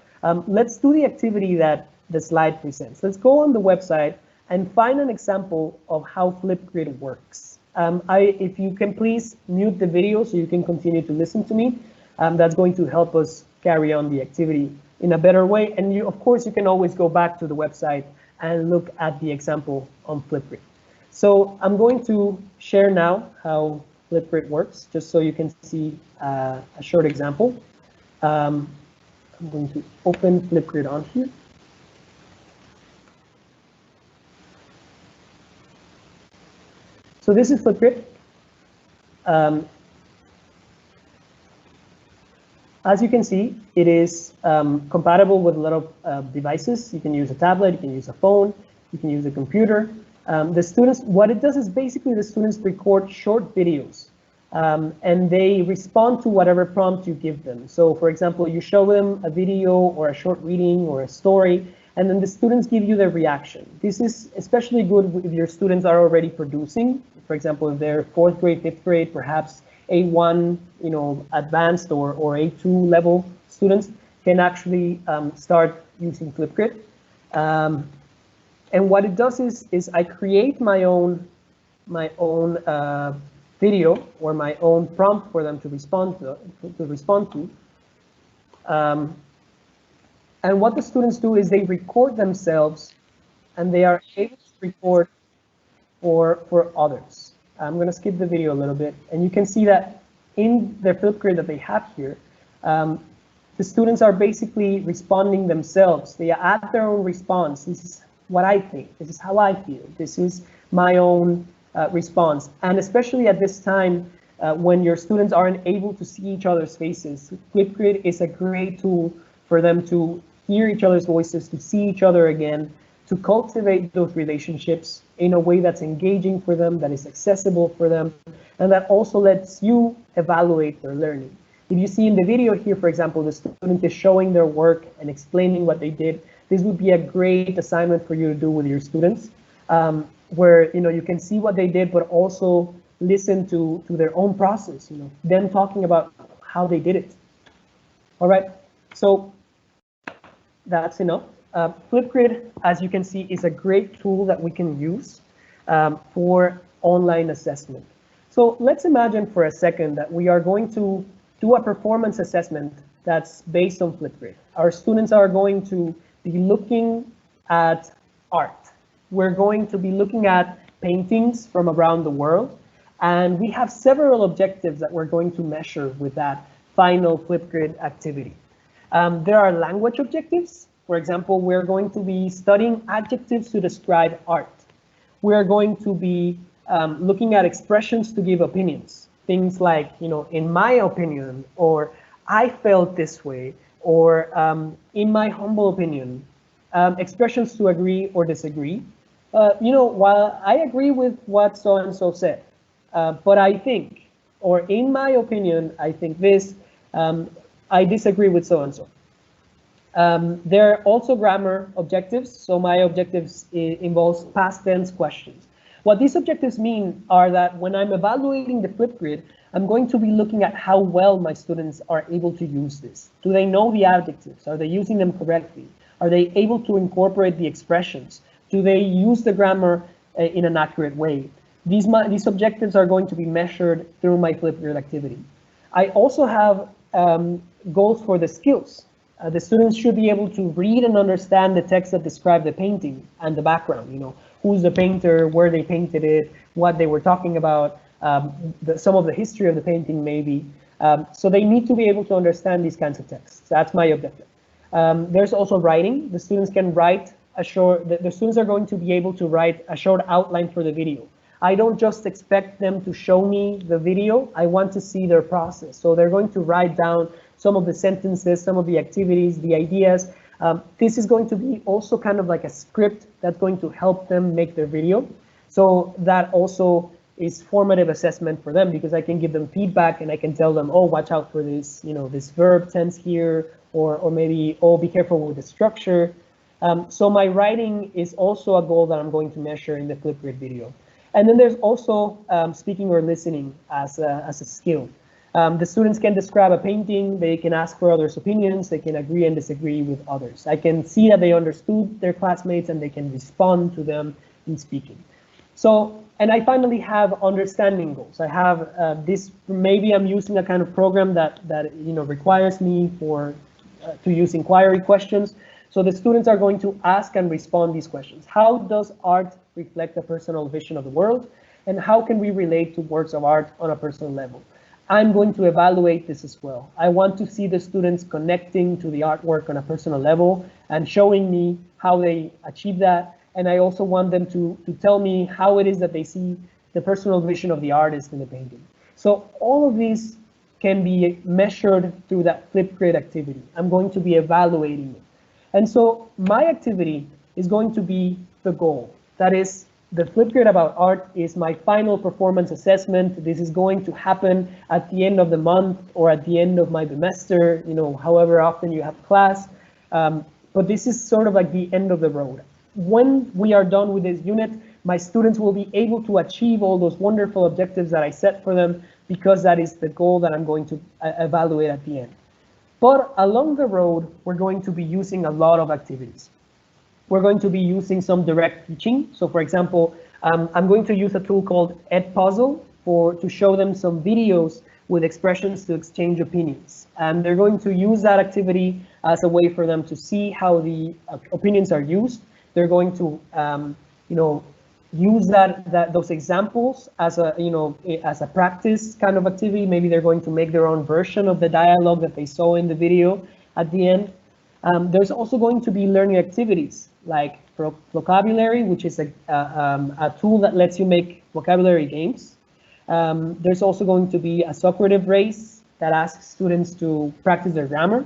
Let's do the activity that the slide presents. Let's go on the website and find an example of how Flipgrid works. If you can please mute the video so you can continue to listen to me, that's going to help us carry on the activity in a better way. And of course, you can always go back to the website and look at the example on Flipgrid. So I'm going to share now how Flipgrid works, just so you can see a short example. I'm going to open Flipgrid on here. So this is Flipgrid. As you can see, it is compatible with a lot of devices. You can use a tablet, you can use a phone, you can use a computer. The students, what it does is basically the students record short videos and they respond to whatever prompt you give them. So for example, you show them a video or a short reading or a story, and then the students give you their reaction. This is especially good if your students are already producing. For example, if they're 4th grade, 5th grade, perhaps A1, advanced or A2 level students can actually start using Flipgrid. And what it does is I create my own video or my own prompt for them to respond to. And what the students do is they record themselves, and they are able to record or for others. I'm going to skip the video a little bit, and you can see that in the Flipgrid that they have here, the students are basically responding themselves. They add their own response. This is what I think. This is how I feel. This is my own response. And especially at this time, when your students aren't able to see each other's faces, Flipgrid is a great tool for them to hear each other's voices, to see each other again, to cultivate those relationships in a way that's engaging for them, that is accessible for them, and that also lets you evaluate their learning. If you see in the video here, for example, the student is showing their work and explaining what they did, this would be a great assignment for you to do with your students, where you can see what they did, but also listen to their own process, them talking about how they did it. All right, so that's enough. Flipgrid, as you can see, is a great tool that we can use for online assessment. So let's imagine for a second that we are going to do a performance assessment that's based on Flipgrid. Our students are going to be looking at art. We're going to be looking at paintings from around the world, and we have several objectives that we're going to measure with that final Flipgrid activity. There are language objectives. For example, we're going to be studying adjectives to describe art. We're going to be looking at expressions to give opinions. Things like, in my opinion, or I felt this way, or in my humble opinion. Expressions to agree or disagree. While I agree with what so-and-so said, but I think, or in my opinion, I think this, I disagree with so-and-so. There are also grammar objectives. So my objectives involves past tense questions. What these objectives mean are that when I'm evaluating the Flipgrid, I'm going to be looking at how well my students are able to use this. Do they know the adjectives? Are they using them correctly? Are they able to incorporate the expressions? Do they use the grammar in an accurate way? These objectives are going to be measured through my Flipgrid activity. I also have goals for the skills. The students should be able to read and understand the text that describe the painting and the background, who's the painter, where they painted it, what they were talking about, some of the history of the painting maybe. So they need to be able to understand these kinds of texts. That's my objective. There's also writing. The students can write the students are going to be able to write a short outline for the video. I don't just expect them to show me the video. I want to see their process. So they're going to write down some of the sentences, some of the activities, the ideas. This is going to be also kind of like a script that's going to help them make their video. So that also is formative assessment for them, because I can give them feedback and I can tell them, oh, watch out for this, this verb tense here, or maybe, oh, be careful with the structure. So my writing is also a goal that I'm going to measure in the Flipgrid video. And then there's also speaking or listening as a skill. The students can describe a painting, they can ask for others' opinions, they can agree and disagree with others. I can see that they understood their classmates and they can respond to them in speaking. So, and I finally have understanding goals. I have this, maybe I'm using a kind of program that requires me to use inquiry questions. So the students are going to ask and respond these questions. How does art reflect a personal vision of the world? And how can we relate to works of art on a personal level? I'm going to evaluate this as well. I want to see the students connecting to the artwork on a personal level and showing me how they achieve that. And I also want them to tell me how it is that they see the personal vision of the artist in the painting. So all of these can be measured through that Flipgrid activity. I'm going to be evaluating it. And so my activity is going to be the goal. That is, the Flipgrid about art is my final performance assessment. This is going to happen at the end of the month or at the end of my semester, however often you have class. But this is sort of like the end of the road. When we are done with this unit, my students will be able to achieve all those wonderful objectives that I set for them, because that is the goal that I'm going to evaluate at the end. But along the road, we're going to be using a lot of activities. We're going to be using some direct teaching. So for example, I'm going to use a tool called Edpuzzle to show them some videos with expressions to exchange opinions. And they're going to use that activity as a way for them to see how the opinions are used. They're going to, use those examples as a, as a practice kind of activity. Maybe they're going to make their own version of the dialogue that they saw in the video at the end. There's also going to be learning activities like vocabulary, which is a tool that lets you make vocabulary games. There's also going to be a Socrative race that asks students to practice their grammar.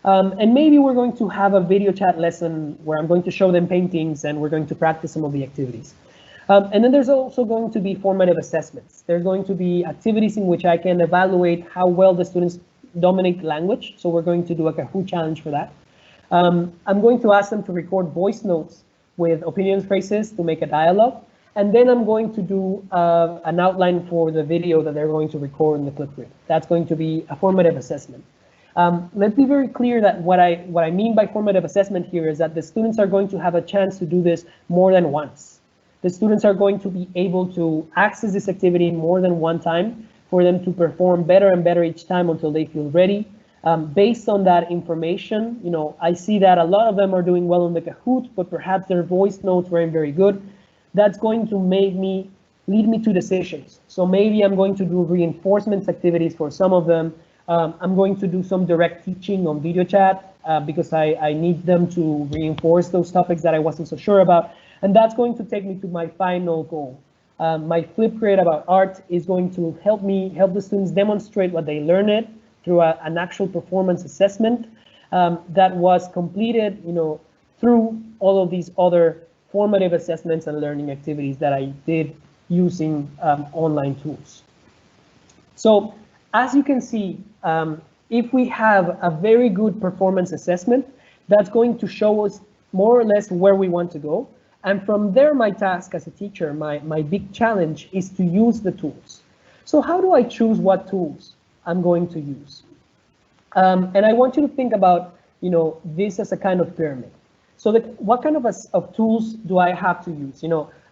And maybe we're going to have a video chat lesson where I'm going to show them paintings and we're going to practice some of the activities. And then there's also going to be formative assessments. There's going to be activities in which I can evaluate how well the students dominate language. So we're going to do a Kahoot challenge for that. I'm going to ask them to record voice notes with opinion phrases to make a dialogue. And then I'm going to do an outline for the video that they're going to record in the Flipgrid. That's going to be a formative assessment. Let's be very clear that what I mean by formative assessment here is that the students are going to have a chance to do this more than once. The students are going to be able to access this activity more than one time for them to perform better and better each time until they feel ready. Based on that information, I see that a lot of them are doing well in the Kahoot, but perhaps their voice notes weren't very good. That's going to lead me to decisions. So maybe I'm going to do reinforcements activities for some of them. I'm going to do some direct teaching on video chat because I need them to reinforce those topics that I wasn't so sure about. And that's going to take me to my final goal. My Flipgrid about art is going to help the students demonstrate what they learned through an actual performance assessment that was completed, through all of these other formative assessments and learning activities that I did using online tools. So as you can see, if we have a very good performance assessment, that's going to show us more or less where we want to go. And from there, my task as a teacher, my big challenge is to use the tools. So how do I choose what tools I'm going to use? And I want you to think about, this as a kind of pyramid. So what kind of tools do I have to use?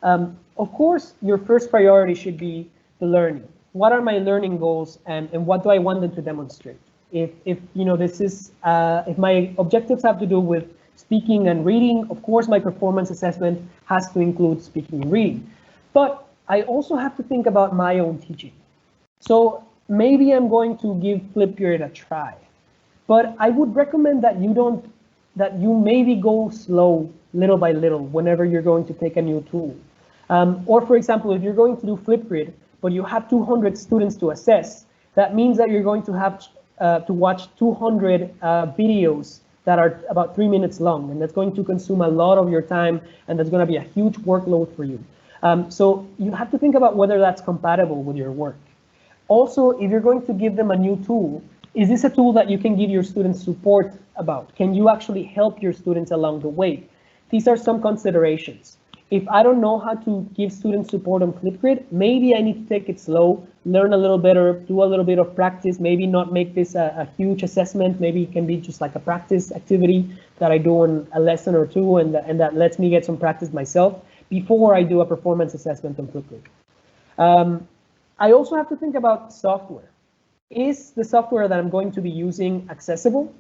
Of course, your first priority should be the learning. What are my learning goals and what do I want them to demonstrate? If my objectives have to do with speaking and reading, of course, my performance assessment has to include speaking and reading. But I also have to think about my own teaching. So maybe I'm going to give Flipgrid a try, but I would recommend that you maybe go slow, little by little, whenever you're going to take a new tool. Or for example, if you're going to do Flipgrid, but you have 200 students to assess, that means that you're going to have to watch 200 videos that are about 3 minutes long, and that's going to consume a lot of your time, and that's going to be a huge workload for you. So you have to think about whether that's compatible with your work. Also, if you're going to give them a new tool, is this a tool that you can give your students support about? Can you actually help your students along the way? These are some considerations. If I don't know how to give students support on Flipgrid, maybe I need to take it slow, learn a little better, do a little bit of practice, maybe not make this a huge assessment. Maybe it can be just like a practice activity that I do in a lesson or two, and that lets me get some practice myself before I do a performance assessment on Flipgrid. I also have to think about software. Is the software that I'm going to be using accessible?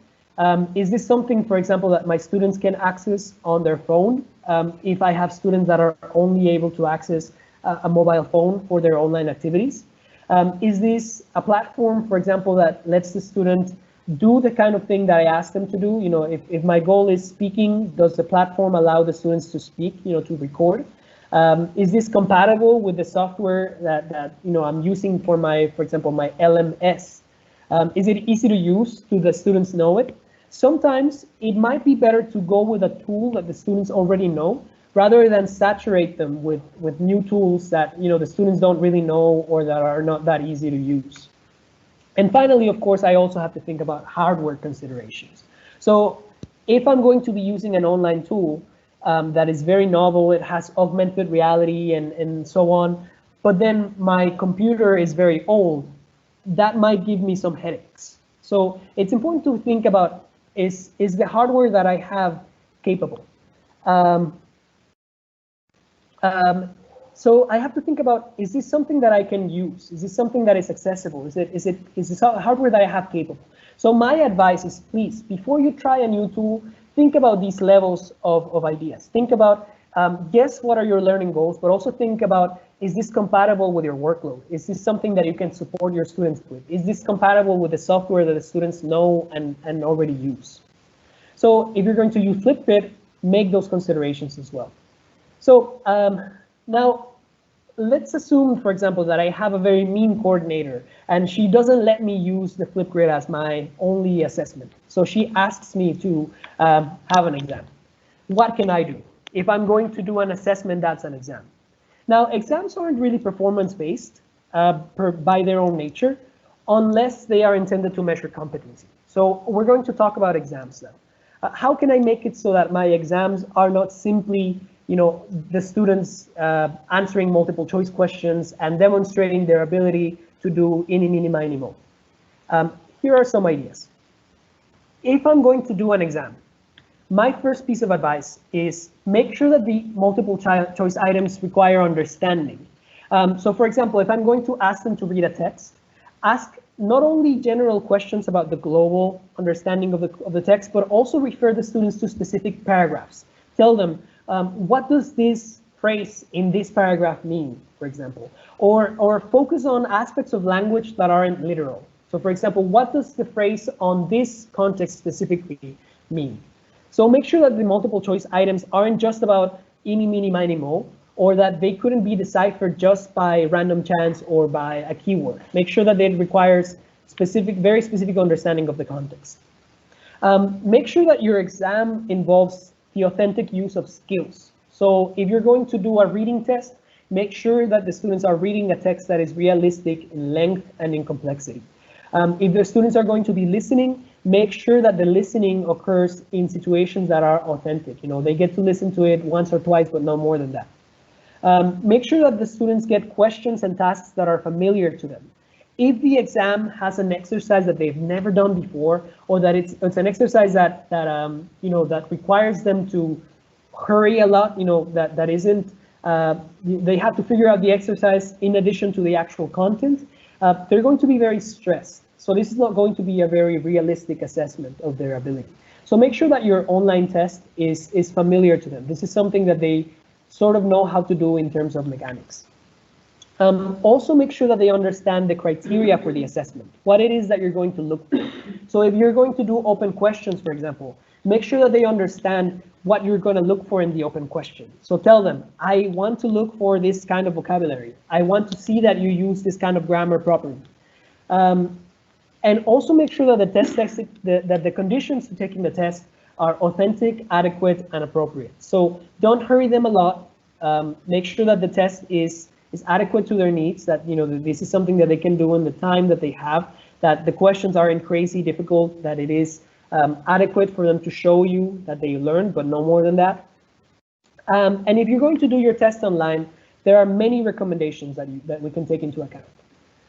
Is this something, for example, that my students can access on their phone? If I have students that are only able to access a mobile phone for their online activities? Is this a platform, for example, that lets the student do the kind of thing that I asked them to do? If my goal is speaking, does the platform allow the students to speak, to record? Is this compatible with the software that I'm using for example, my LMS? Is it easy to use? Do the students know it? Sometimes it might be better to go with a tool that the students already know, rather than saturate them with new tools that the students don't really know or that are not that easy to use. And finally, of course, I also have to think about hardware considerations. So if I'm going to be using an online tool that is very novel, it has augmented reality and so on, but then my computer is very old, that might give me some headaches. So it's important to think about, is the hardware that I have capable? So I have to think about, is this something that I can use? Is this something that is accessible? Is this hardware that I have capable? So my advice is, please, before you try a new tool, think about these levels of ideas. Think about, Guess what are your learning goals, but also think about, is this compatible with your workload? Is this something that you can support your students with? Is this compatible with the software that the students know and already use? So if you're going to use Flipgrid, make those considerations as well. So now let's assume, for example, that I have a very mean coordinator and she doesn't let me use the Flipgrid as my only assessment. So she asks me to have an exam. What can I do? If I'm going to do an assessment, that's an exam. Now, exams aren't really performance-based by their own nature, unless they are intended to measure competency. So we're going to talk about exams now. How can I make it so that my exams are not simply, the students answering multiple choice questions and demonstrating their ability to do ini, mini, mini, mo? Here are some ideas. If I'm going to do an exam, my first piece of advice is make sure that the multiple choice items require understanding. So for example, if I'm going to ask them to read a text, ask not only general questions about the global understanding of the text, but also refer the students to specific paragraphs. Tell them, what does this phrase in this paragraph mean, for example? Or focus on aspects of language that aren't literal. So for example, what does the phrase on this context specifically mean? So make sure that the multiple choice items aren't just about ini, mini, mini, mo, or that they couldn't be deciphered just by random chance or by a keyword. Make sure that it requires very specific understanding of the context. Make sure that your exam involves the authentic use of skills. So if you're going to do a reading test, make sure that the students are reading a text that is realistic in length and in complexity. If the students are going to be listening, make sure that the listening occurs in situations that are authentic. They get to listen to it once or twice, but no more than that. Make sure that the students get questions and tasks that are familiar to them. If the exam has an exercise that they've never done before, or that it's an exercise that requires them to hurry a lot, that isn't, they have to figure out the exercise in addition to the actual content, they're going to be very stressed. So this is not going to be a very realistic assessment of their ability. So make sure that your online test is familiar to them. This is something that they sort of know how to do in terms of mechanics. Also make sure that they understand the criteria for the assessment, what it is that you're going to look for. So if you're going to do open questions, for example, make sure that they understand what you're going to look for in the open question. So tell them, I want to look for this kind of vocabulary. I want to see that you use this kind of grammar properly. And also make sure that the conditions to taking the test are authentic, adequate, and appropriate. So don't hurry them a lot. Make sure that the test is adequate to their needs, that this is something that they can do in the time that they have, that the questions aren't crazy difficult, that it is adequate for them to show you that they learned, but no more than that. And if you're going to do your test online, there are many recommendations that we can take into account.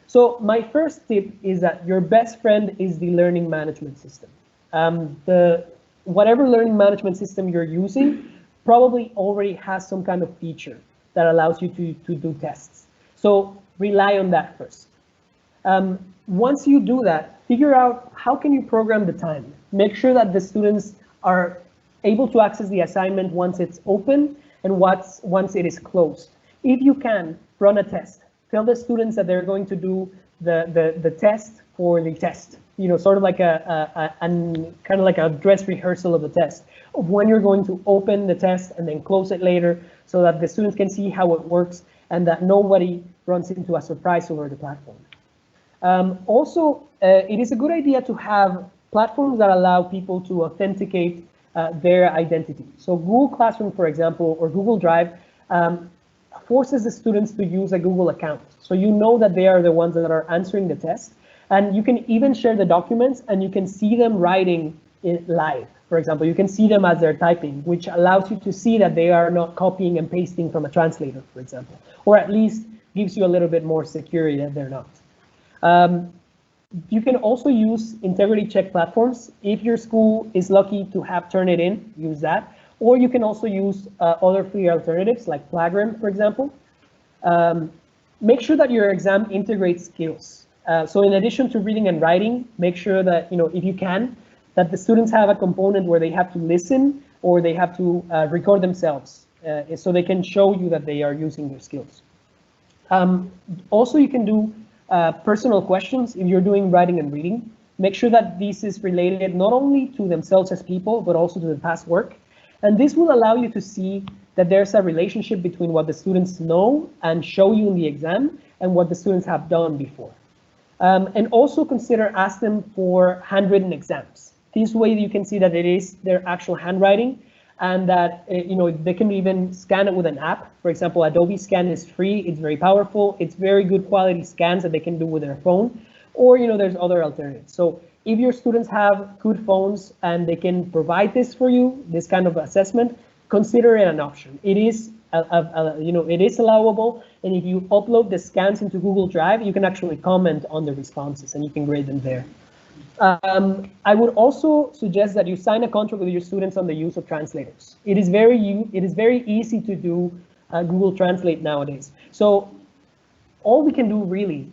So my first tip is that your best friend is the learning management system. Whatever learning management system you're using probably already has some kind of feature that allows you to do tests. So rely on that first. Once you do that, figure out how can you program the time. Make sure that the students are able to access the assignment once it's open and once it is closed. If you can, run a test. Tell the students that they're going to do the test for the test. Sort of like a dress rehearsal of the test, of when you're going to open the test and then close it later, so that the students can see how it works and that nobody runs into a surprise over the platform. Also, it is a good idea to have platforms that allow people to authenticate their identity. So Google Classroom, for example, or Google Drive forces the students to use a Google account. So you know that they are the ones that are answering the test. And you can even share the documents and you can see them writing it live. For example, you can see them as they're typing, which allows you to see that they are not copying and pasting from a translator, for example, or at least gives you a little bit more security that they're not. You can also use integrity check platforms. If your school is lucky to have Turnitin, use that. Or you can also use other free alternatives like Plagram, for example. Make sure that your exam integrates skills. So in addition to reading and writing, make sure that, if you can, that the students have a component where they have to listen or they have to record themselves so they can show you that they are using their skills. Also, you can do personal questions if you're doing writing and reading. Make sure that this is related not only to themselves as people, but also to the past work. And this will allow you to see that there's a relationship between what the students know and show you in the exam and what the students have done before. And also consider ask them for handwritten exams. This way you can see that it is their actual handwriting, and that they can even scan it with an app. For example, Adobe Scan is free. It's very powerful. It's very good quality scans that they can do with their phone, or there's other alternatives. So if your students have good phones and they can provide this for you, this kind of assessment, consider it an option. It is it is allowable, and if you upload the scans into Google Drive, you can actually comment on the responses and you can grade them there. I would also suggest that you sign a contract with your students on the use of translators. It is very easy to do Google Translate nowadays. So all we can do really,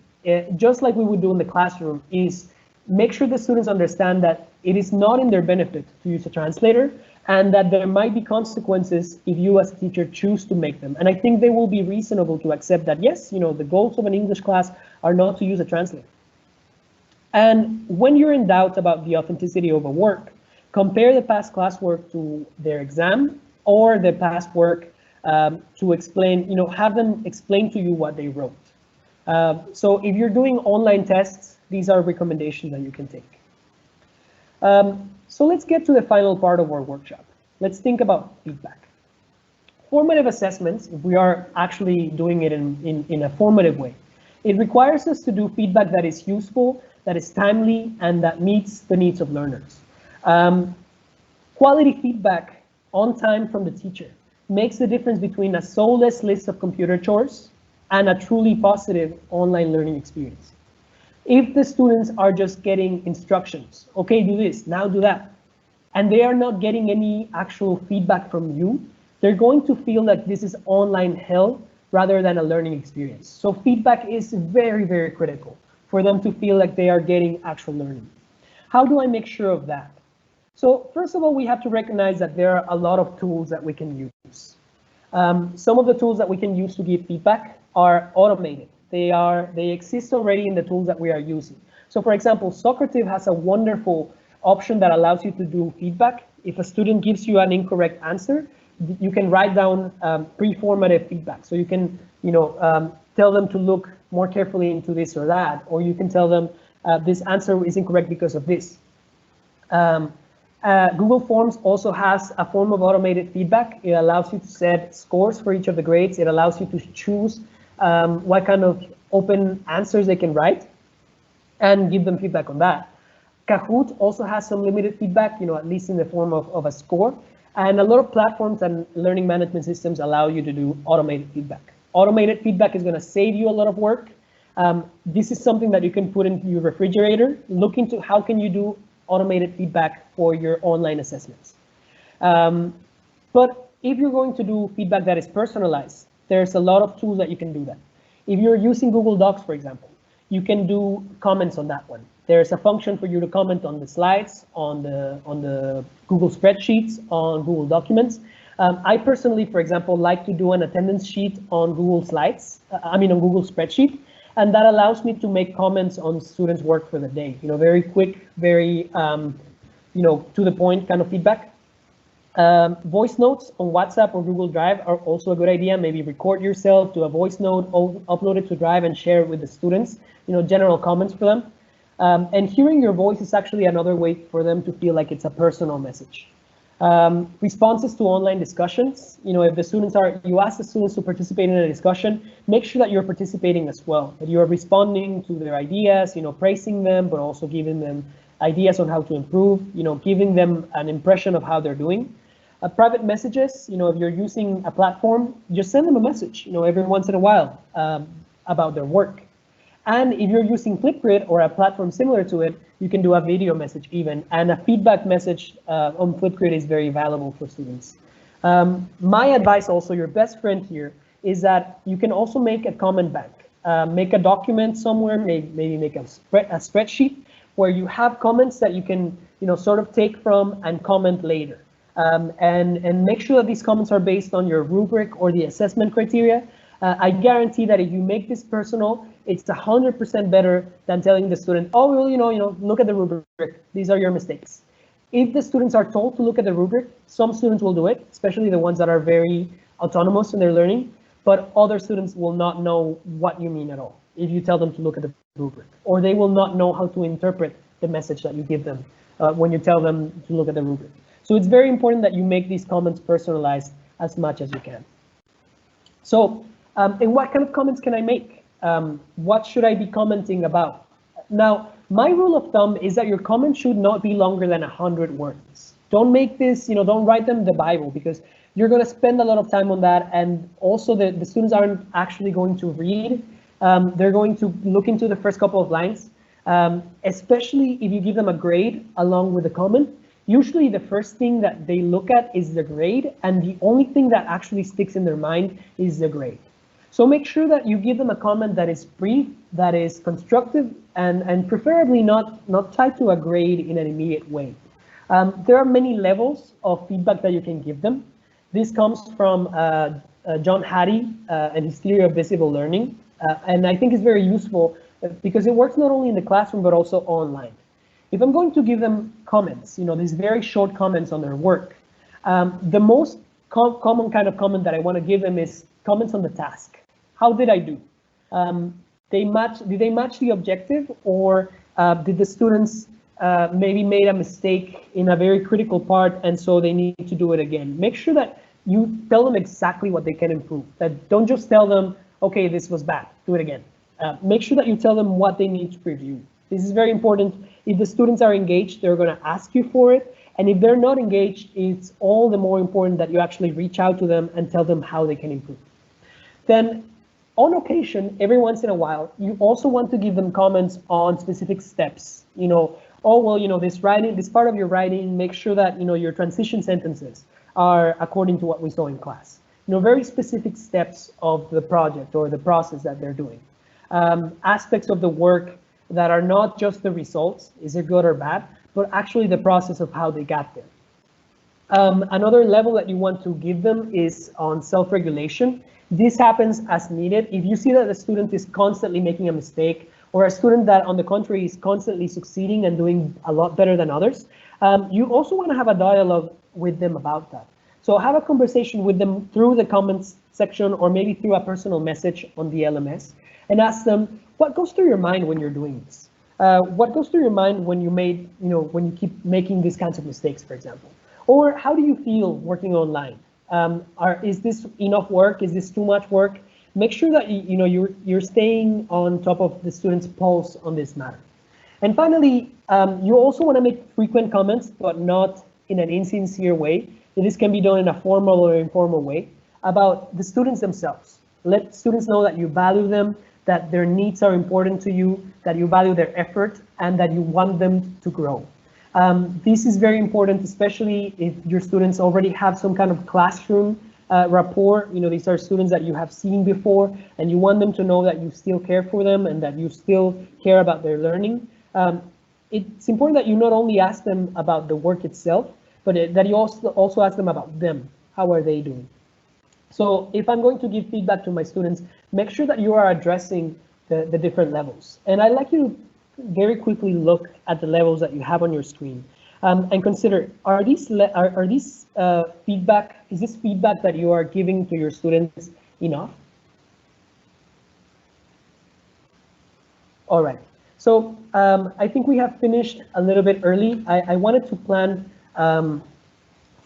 just like we would do in the classroom, is make sure the students understand that it is not in their benefit to use a translator, and that there might be consequences if you as a teacher choose to make them. And I think they will be reasonable to accept that, yes, the goals of an English class are not to use a translator. And when you're in doubt about the authenticity of a work, compare the past classwork to their exam, or the past work to explain, have them explain to you what they wrote. So if you're doing online tests, these are recommendations that you can take. So let's get to the final part of our workshop. Let's think about feedback. Formative assessments, if we are actually doing it in a formative way, it requires us to do feedback that is useful, that is timely, and that meets the needs of learners. Quality feedback on time from the teacher makes the difference between a soulless list of computer chores and a truly positive online learning experience. If the students are just getting instructions, okay, do this, now do that, and they are not getting any actual feedback from you, they're going to feel like this is online hell rather than a learning experience. So feedback is very, very critical for them to feel like they are getting actual learning. How do I make sure of that? So first of all, we have to recognize that there are a lot of tools that we can use. Some of the tools that we can use to give feedback are automated. They exist already in the tools that we are using. So for example, Socrative has a wonderful option that allows you to do feedback. If a student gives you an incorrect answer, you can write down pre-formative feedback. So you can, tell them to look more carefully into this or that, or you can tell them this answer is incorrect because of this. Google Forms also has a form of automated feedback. It allows you to set scores for each of the grades. It allows you to choose what kind of open answers they can write and give them feedback on that. Kahoot also has some limited feedback, at least in the form of a score. And a lot of platforms and learning management systems allow you to do automated feedback. Automated feedback is going to save you a lot of work. This is something that you can put into your refrigerator. Look into how can you do automated feedback for your online assessments. But if you're going to do feedback that is personalized, there's a lot of tools that you can do that. If you're using Google Docs, for example, you can do comments on that one. There's a function for you to comment on the slides, on the Google spreadsheets, on Google Documents. I personally, for example, like to do an attendance sheet on Google Slides, on Google Spreadsheet, and that allows me to make comments on students' work for the day. Very quick, very to the point kind of feedback. Voice notes on WhatsApp or Google Drive are also a good idea. Maybe record yourself, do a voice note, upload it to Drive and share it with the students, general comments for them. And hearing your voice is actually another way for them to feel like it's a personal message. Responses to online discussions, if the students you ask the students to participate in a discussion, make sure that you're participating as well, that you are responding to their ideas, praising them, but also giving them ideas on how to improve, giving them an impression of how they're doing. Private messages, if you're using a platform, just send them a message, every once in a while about their work. And if you're using Flipgrid or a platform similar to it, you can do a video message even, and a feedback message on Flipgrid is very valuable for students. My advice also, your best friend here, is that you can also make a comment bank. Make a document somewhere, maybe make a spreadsheet where you have comments that you can sort of take from and comment later. and make sure that these comments are based on your rubric or the assessment criteria. I guarantee that if you make this personal, it's 100% better than telling the student, oh, well, look at the rubric. These are your mistakes. If the students are told to look at the rubric, some students will do it, especially the ones that are very autonomous in their learning, but other students will not know what you mean at all if you tell them to look at the rubric, or they will not know how to interpret the message that you give them when you tell them to look at the rubric. So it's very important that you make these comments personalized as much as you can. So, and what kind of comments can I make? What should I be commenting about? Now, my rule of thumb is that your comment should not be longer than 100 words. Don't make this, don't write them the Bible, because you're going to spend a lot of time on that. And also the students aren't actually going to read. They're going to look into the first couple of lines, especially if you give them a grade along with the comment. Usually the first thing that they look at is the grade, and the only thing that actually sticks in their mind is the grade. So make sure that you give them a comment that is brief, that is constructive, and preferably not tied to a grade in an immediate way. There are many levels of feedback that you can give them. This comes from John Hattie and his theory of visible learning. And I think it's very useful because it works not only in the classroom, but also online. If I'm going to give them comments, these very short comments on their work, the most common kind of comment that I want to give them is comments on the task. How did I do? Did they match the objective, or did the students maybe made a mistake in a very critical part, and so they need to do it again? Make sure that you tell them exactly what they can improve. That don't just tell them, okay, this was bad, do it again. Make sure that you tell them what they need to review. This is very important. If the students are engaged, they're going to ask you for it. And if they're not engaged, it's all the more important that you actually reach out to them and tell them how they can improve. Then, on occasion, every once in a while, you also want to give them comments on specific steps. Oh, well, this part of your writing, make sure that, your transition sentences are according to what we saw in class. Very specific steps of the project or the process that they're doing. Aspects of the work that are not just the results, is it good or bad, but actually the process of how they got there. Another level that you want to give them is on self-regulation. This happens as needed. If you see that the student is constantly making a mistake, or a student that on the contrary is constantly succeeding and doing a lot better than others, you also want to have a dialogue with them about that. So have a conversation with them through the comments section, or maybe through a personal message on the LMS, and ask them, what goes through your mind when you're doing this? What goes through your mind when when you keep making these kinds of mistakes, for example? Or how do you feel working online? Is this enough work? Is this too much work? Make sure that you're staying on top of the student's pulse on this matter. And finally, you also want to make frequent comments, but not in an insincere way. This can be done in a formal or informal way about the students themselves. Let students know that you value them, that their needs are important to you, that you value their effort, and that you want them to grow. This is very important, especially if your students already have some kind of classroom rapport. These are students that you have seen before, and you want them to know that you still care for them and that you still care about their learning. It's important that you not only ask them about the work itself, but that you also ask them about them. How are they doing? So if I'm going to give feedback to my students, make sure that you are addressing the different levels. And I'd like you to very quickly look at the levels that you have on your screen and consider, is this feedback that you are giving to your students enough? All right. So I think we have finished a little bit early. I wanted to plan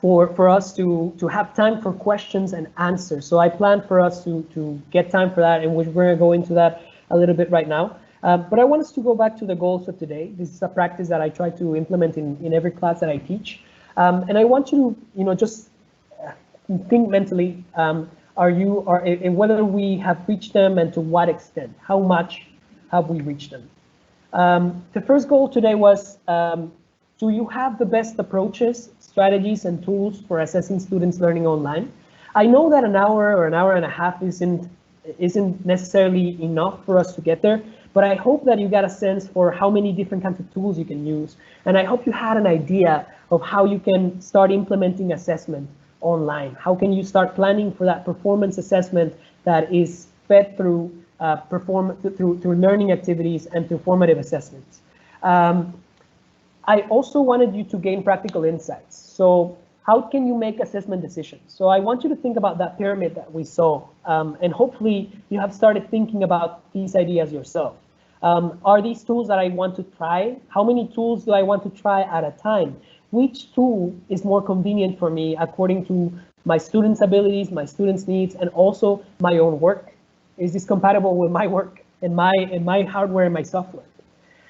for us to have time for questions and answers. So I planned for us to get time for that, and we're going to go into that a little bit right now. But I want us to go back to the goals of today. This is a practice that I try to implement in every class that I teach. And I want you to, just think mentally, and whether we have reached them and to what extent, how much have we reached them? The first goal today was, do you have the best approaches, strategies, and tools for assessing students learning online? I know that an hour or an hour and a half isn't necessarily enough for us to get there, but I hope that you got a sense for how many different kinds of tools you can use. And I hope you had an idea of how you can start implementing assessment online. How can you start planning for that performance assessment that is fed through through learning activities and through formative assessments. I also wanted you to gain practical insights. So how can you make assessment decisions? So I want you to think about that pyramid that we saw, and hopefully you have started thinking about these ideas yourself. Are these tools that I want to try? How many tools do I want to try at a time? Which tool is more convenient for me according to my students' abilities, my students' needs, and also my own work? Is this compatible with my work and my hardware and my software?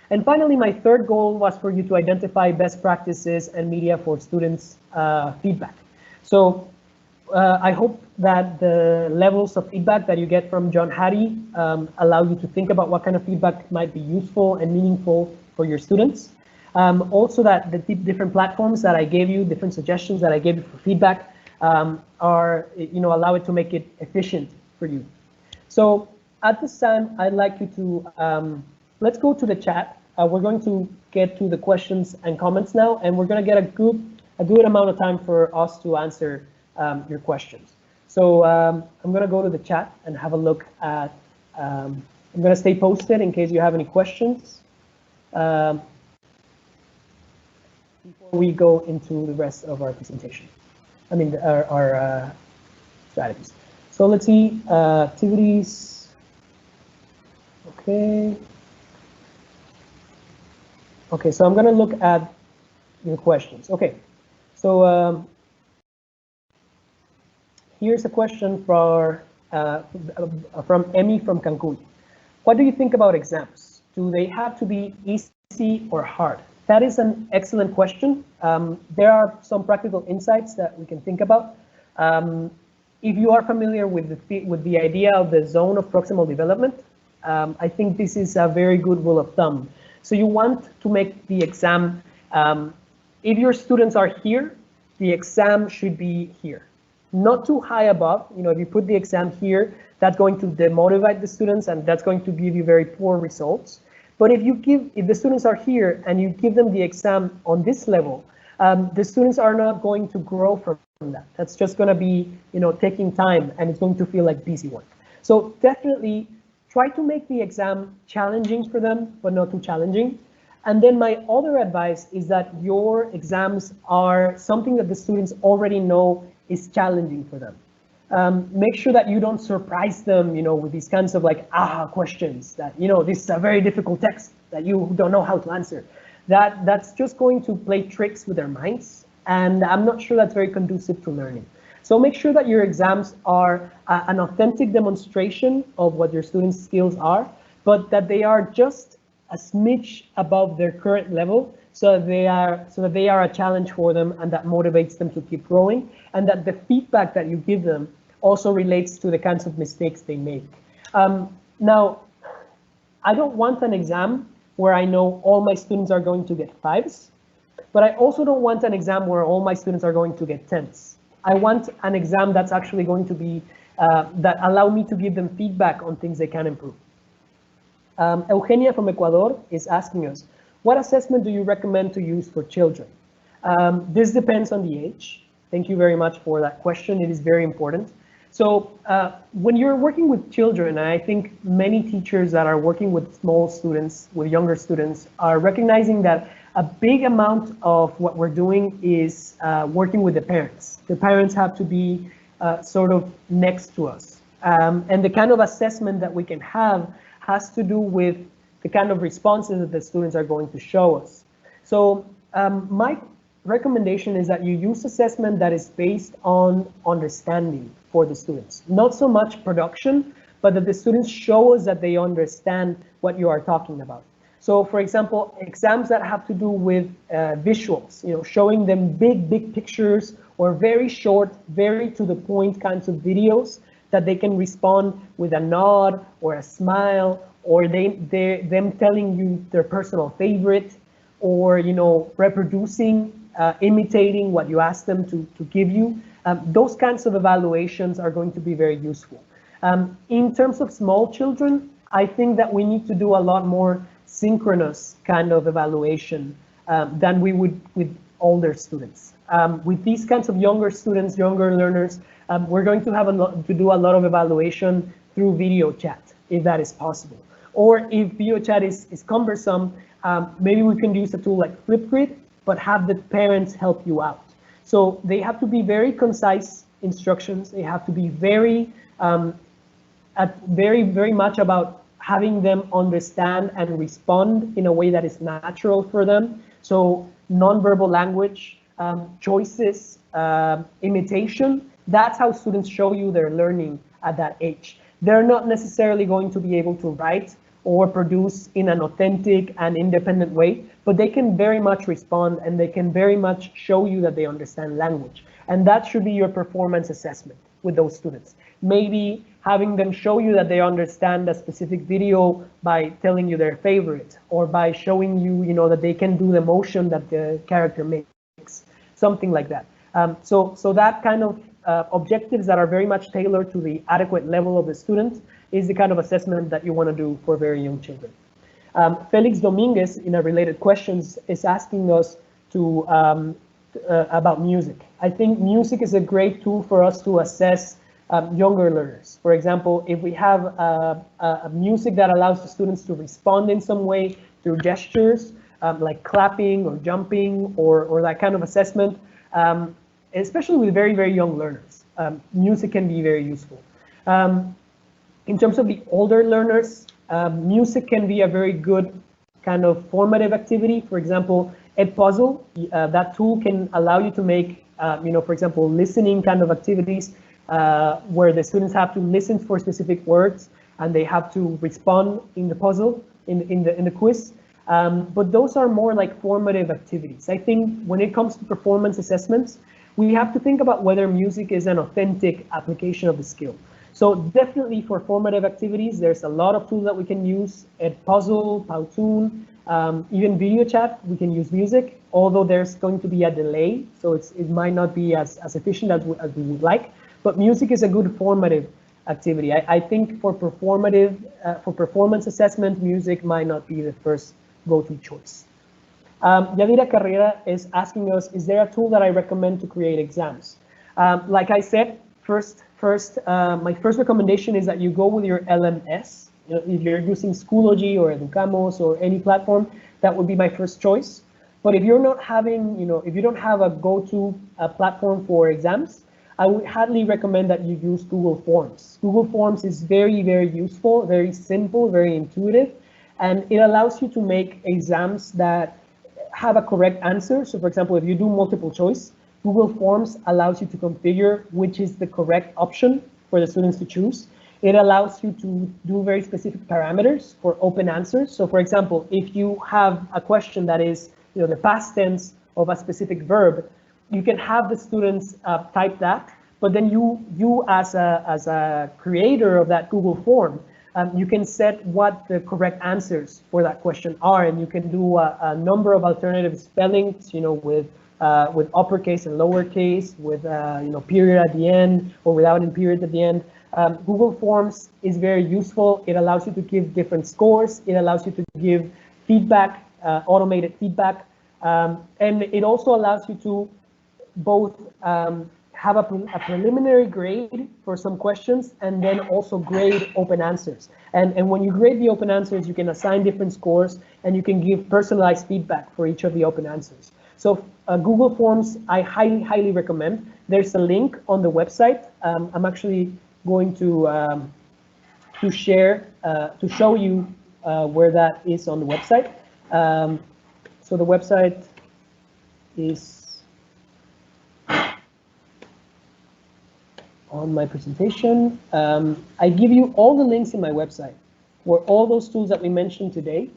And finally, my third goal was for you to identify best practices and media for students' feedback. So I hope that the levels of feedback that you get from John Hattie allow you to think about what kind of feedback might be useful and meaningful for your students. Also that the different platforms that I gave you, different suggestions that I gave you for feedback allow it to make it efficient for you. So at this time, I'd like you to, let's go to the chat. We're going to get to the questions and comments now, and we're going to get a good amount of time for us to answer your questions. So I'm going to go to the chat and have a look at, I'm going to stay posted in case you have any questions before we go into the rest of our presentation. I mean, our strategies. So let's see, activities. Okay. Okay, so I'm going to look at your questions. Okay, so here's a question from Emmy from Cancun. What do you think about exams? Do they have to be easy or hard? That is an excellent question. There are some practical insights that we can think about. If you are familiar with the idea of the zone of proximal development, I think this is a very good rule of thumb. So you want to make the exam, if your students are here, the exam should be here. Not too high above. You know, if you put the exam here, that's going to demotivate the students and that's going to give you very poor results. But if the students are here and you give them the exam on this level, the students are not going to grow from that. That's just going to be, taking time, and it's going to feel like busy work. So definitely try to make the exam challenging for them, but not too challenging. And then my other advice is that your exams are something that the students already know is challenging for them. Make sure that you don't surprise them, with these kinds of like aha questions that, this is a very difficult text that you don't know how to answer. That's just going to play tricks with their minds. And I'm not sure that's very conducive to learning. So make sure that your exams are an authentic demonstration of what your students' skills are, but that they are just a smidge above their current level, so that they are a challenge for them, and that motivates them to keep growing, and that the feedback that you give them also relates to the kinds of mistakes they make. Now, I don't want an exam where I know all my students are going to get 5s, but I also don't want an exam where all my students are going to get 10s. I want an exam that's actually going to be, that allow me to give them feedback on things they can improve. Eugenia from Ecuador is asking us, what assessment do you recommend to use for children? This depends on the age. Thank you very much for that question. It is very important. So when you're working with children, and I think many teachers that are working with small students, with younger students, are recognizing that a big amount of what we're doing is working with the parents. The parents have to be sort of next to us. And the kind of assessment that we can have has to do with the kind of responses that the students are going to show us. So my recommendation is that you use assessment that is based on understanding for the students. Not so much production, but that the students show us that they understand what you are talking about. So for example, exams that have to do with visuals, showing them big pictures, or very short, very to the point kinds of videos that they can respond with a nod or a smile, or them telling you their personal favorite, or reproducing, imitating what you ask them to give you. Those kinds of evaluations are going to be very useful. In terms of small children, I think that we need to do a lot more synchronous kind of evaluation than we would with older students. With these kinds of younger students, younger learners, we're going to have to do a lot of evaluation through video chat, if that is possible. Or if video chat is cumbersome, maybe we can use a tool like Flipgrid, but have the parents help you out. So they have to be very concise instructions. They have to be very much about having them understand and respond in a way that is natural for them. So nonverbal language, choices, imitation, that's how students show you their learning at that age. They're not necessarily going to be able to write or produce in an authentic and independent way, but they can very much respond and they can very much show you that they understand language. And that should be your performance assessment with those students. Maybe having them show you that they understand a specific video by telling you their favorite, or by showing you, that they can do the motion that the character makes, something like that. So that kind of objectives that are very much tailored to the adequate level of the student is the kind of assessment that you want to do for very young children. Felix Dominguez, in a related questions, is asking us to about music. I think music is a great tool for us to assess younger learners. For example, if we have a music that allows the students to respond in some way through gestures, like clapping or jumping or that kind of assessment, especially with very, very young learners, music can be very useful. In terms of the older learners, music can be a very good kind of formative activity. For example, Edpuzzle, that tool can allow you to make, for example, listening kind of activities where the students have to listen for specific words and they have to respond in the puzzle, in the quiz. But those are more like formative activities. I think when it comes to performance assessments, we have to think about whether music is an authentic application of the skill. So definitely for formative activities, there's a lot of tools that we can use, Edpuzzle, Powtoon, even video chat, we can use music, although there's going to be a delay, so it might not be as efficient as we would like, but music is a good formative activity. I think for performance assessment, music might not be the first go-to choice. Yadira Carrera is asking us, is there a tool that I recommend to create exams? Like I said, my first recommendation is that you go with your LMS. If you're using Schoology or Educamos or any platform, that would be my first choice. But if you're not having, if you don't have a go-to platform for exams, I would highly recommend that you use Google Forms. Google Forms is very, very useful, very simple, very intuitive, and it allows you to make exams that have a correct answer. So for example, if you do multiple choice, Google Forms allows you to configure which is the correct option for the students to choose. It allows you to do very specific parameters for open answers. So for example, if you have a question that is, the past tense of a specific verb, you can have the students type that, but then you as a creator of that Google form, you can set what the correct answers for that question are, and you can do a number of alternative spellings, with uppercase and lowercase, with period at the end or without a period at the end. Google Forms is very useful. It allows you to give different scores. It allows you to give feedback, automated feedback, and it also allows you to both have a preliminary grade for some questions and then also grade open answers. And when you grade the open answers, you can assign different scores and you can give personalized feedback for each of the open answers. So Google Forms, I highly, highly recommend. There's a link on the website. I'm actually going to share, to show you where that is on the website. So the website is on my presentation. I give you all the links in my website for all those tools that we mentioned today.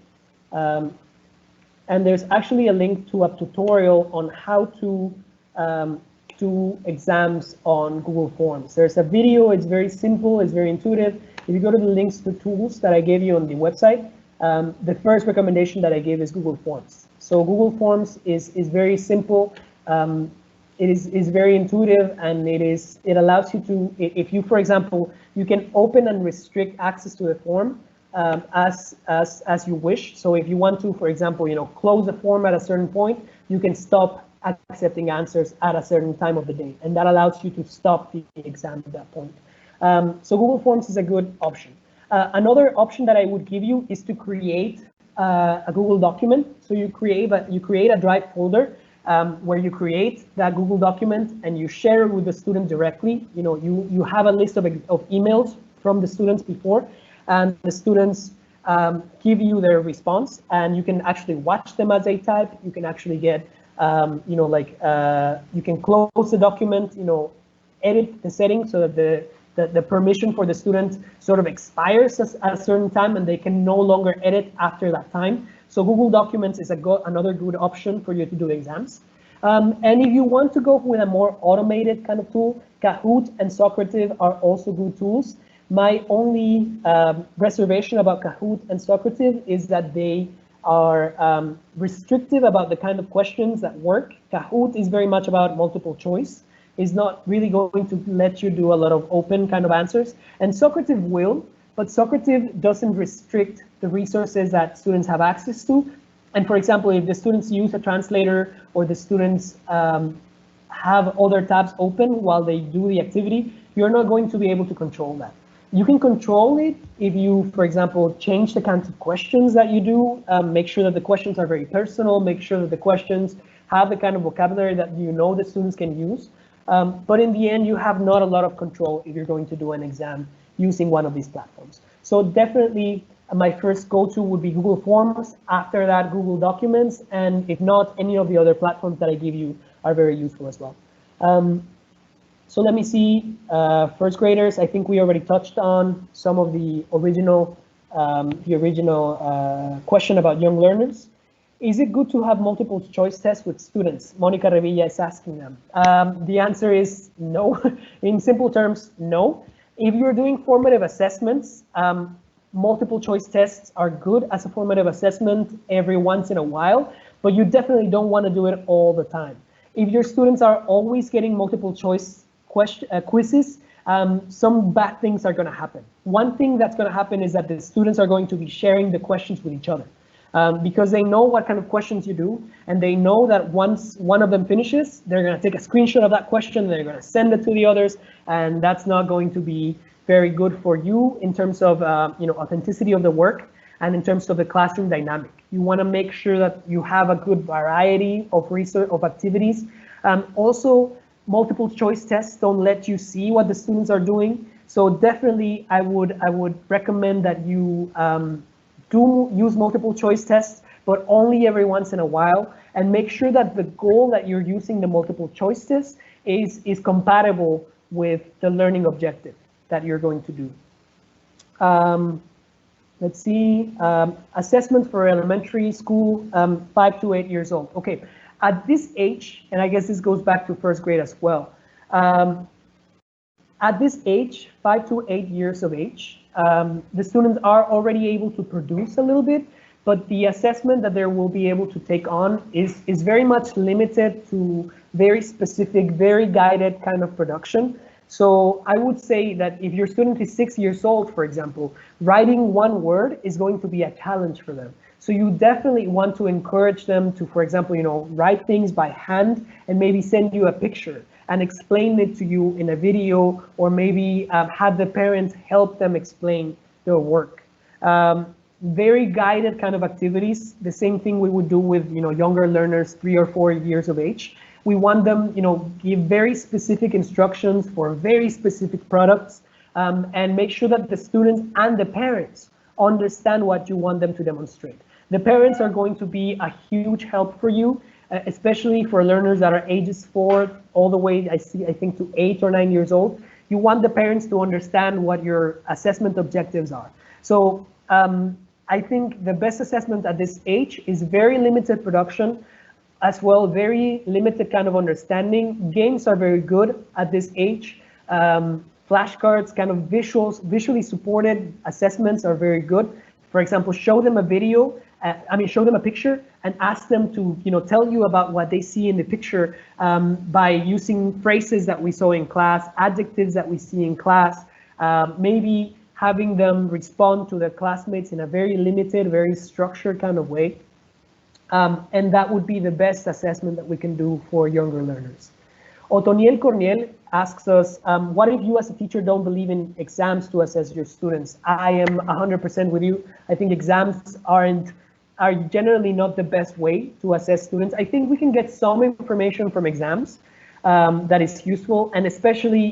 And there's actually a link to a tutorial on how to do exams on Google Forms. There's a video, it's very simple, it's very intuitive. If you go to the links to tools that I gave you on the website, the first recommendation that I gave is Google Forms. So Google Forms is very simple. It is very intuitive, and it allows you to, if you, for example, you can open and restrict access to the form as you wish. So if you want to, for example, close the form at a certain point, you can stop accepting answers at a certain time of the day, and that allows you to stop the exam at that point. So Google Forms is a good option. Another option that I would give you is to create a Google document. So you create a Drive folder where you create that Google document and you share it with the student directly. You have a list of emails from the students before, and the students give you their response, and you can actually watch them as they type. You can actually get, you can close the document, edit the settings so that the permission for the student sort of expires at a certain time, and they can no longer edit after that time. So Google Documents is another good option for you to do exams. And if you want to go with a more automated kind of tool, Kahoot and Socrative are also good tools. My only reservation about Kahoot and Socrative is that they are restrictive about the kind of questions that work. Kahoot is very much about multiple choice. Is not really going to let you do a lot of open kind of answers. And Socrative will, but Socrative doesn't restrict the resources that students have access to. And for example, if the students use a translator or the students have other tabs open while they do the activity, you're not going to be able to control that. You can control it if you, for example, change the kinds of questions that you do, make sure that the questions are very personal, make sure that the questions have the kind of vocabulary that the students can use. But in the end, you have not a lot of control if you're going to do an exam using one of these platforms. So definitely my first go-to would be Google Forms. After that, Google Documents. And if not, any of the other platforms that I give you are very useful as well. So let me see, first graders, I think we already touched on some of the original question about young learners. Is it good to have multiple choice tests with students? Monica Revilla is asking them. The answer is no. In simple terms, no. If you're doing formative assessments, multiple choice tests are good as a formative assessment every once in a while, but you definitely don't want to do it all the time. If your students are always getting multiple choice quizzes, some bad things are going to happen. One thing that's going to happen is that the students are going to be sharing the questions with each other. Because they know what kind of questions you do, and they know that once one of them finishes, they're going to take a screenshot of that question, they're going to send it to the others, and that's not going to be very good for you in terms of authenticity of the work and in terms of the classroom dynamic. You want to make sure that you have a good variety of research of activities. Also, multiple choice tests don't let you see what the students are doing, so definitely I would recommend that you do use multiple choice tests, but only every once in a while, and make sure that the goal that you're using the multiple choice test is compatible with the learning objective that you're going to do. Let's see, assessment for elementary school, 5 to 8 years old. Okay, at this age, and I guess this goes back to first grade as well. At this age, 5 to 8 years of age, the students are already able to produce a little bit, but the assessment that they will be able to take on is very much limited to very specific, very guided kind of production. So I would say that if your student is 6 years old, for example, writing one word is going to be a challenge for them. So you definitely want to encourage them to, for example, write things by hand and maybe send you a picture and explain it to you in a video, or maybe have the parents help them explain their work. Very guided kind of activities, the same thing we would do with younger learners, 3 or 4 years of age. We want them, give very specific instructions for very specific products, and make sure that the students and the parents understand what you want them to demonstrate. The parents are going to be a huge help for you, especially for learners that are ages 4 all the way, I think, to 8 or 9 years old. You want the parents to understand what your assessment objectives are. So I think the best assessment at this age is very limited production, as well, very limited kind of understanding. Games are very good at this age. Flashcards, kind of visually supported assessments are very good. For example, show them a video, show them a picture and ask them to, tell you about what they see in the picture by using phrases that we saw in class, adjectives that we see in class, maybe having them respond to their classmates in a very limited, very structured kind of way. And that would be the best assessment that we can do for younger learners. Otoniel Corniel asks us, what if you as a teacher don't believe in exams to assess your students? I am 100% with you. I think exams are generally not the best way to assess students. I think we can get some information from exams that is useful, and especially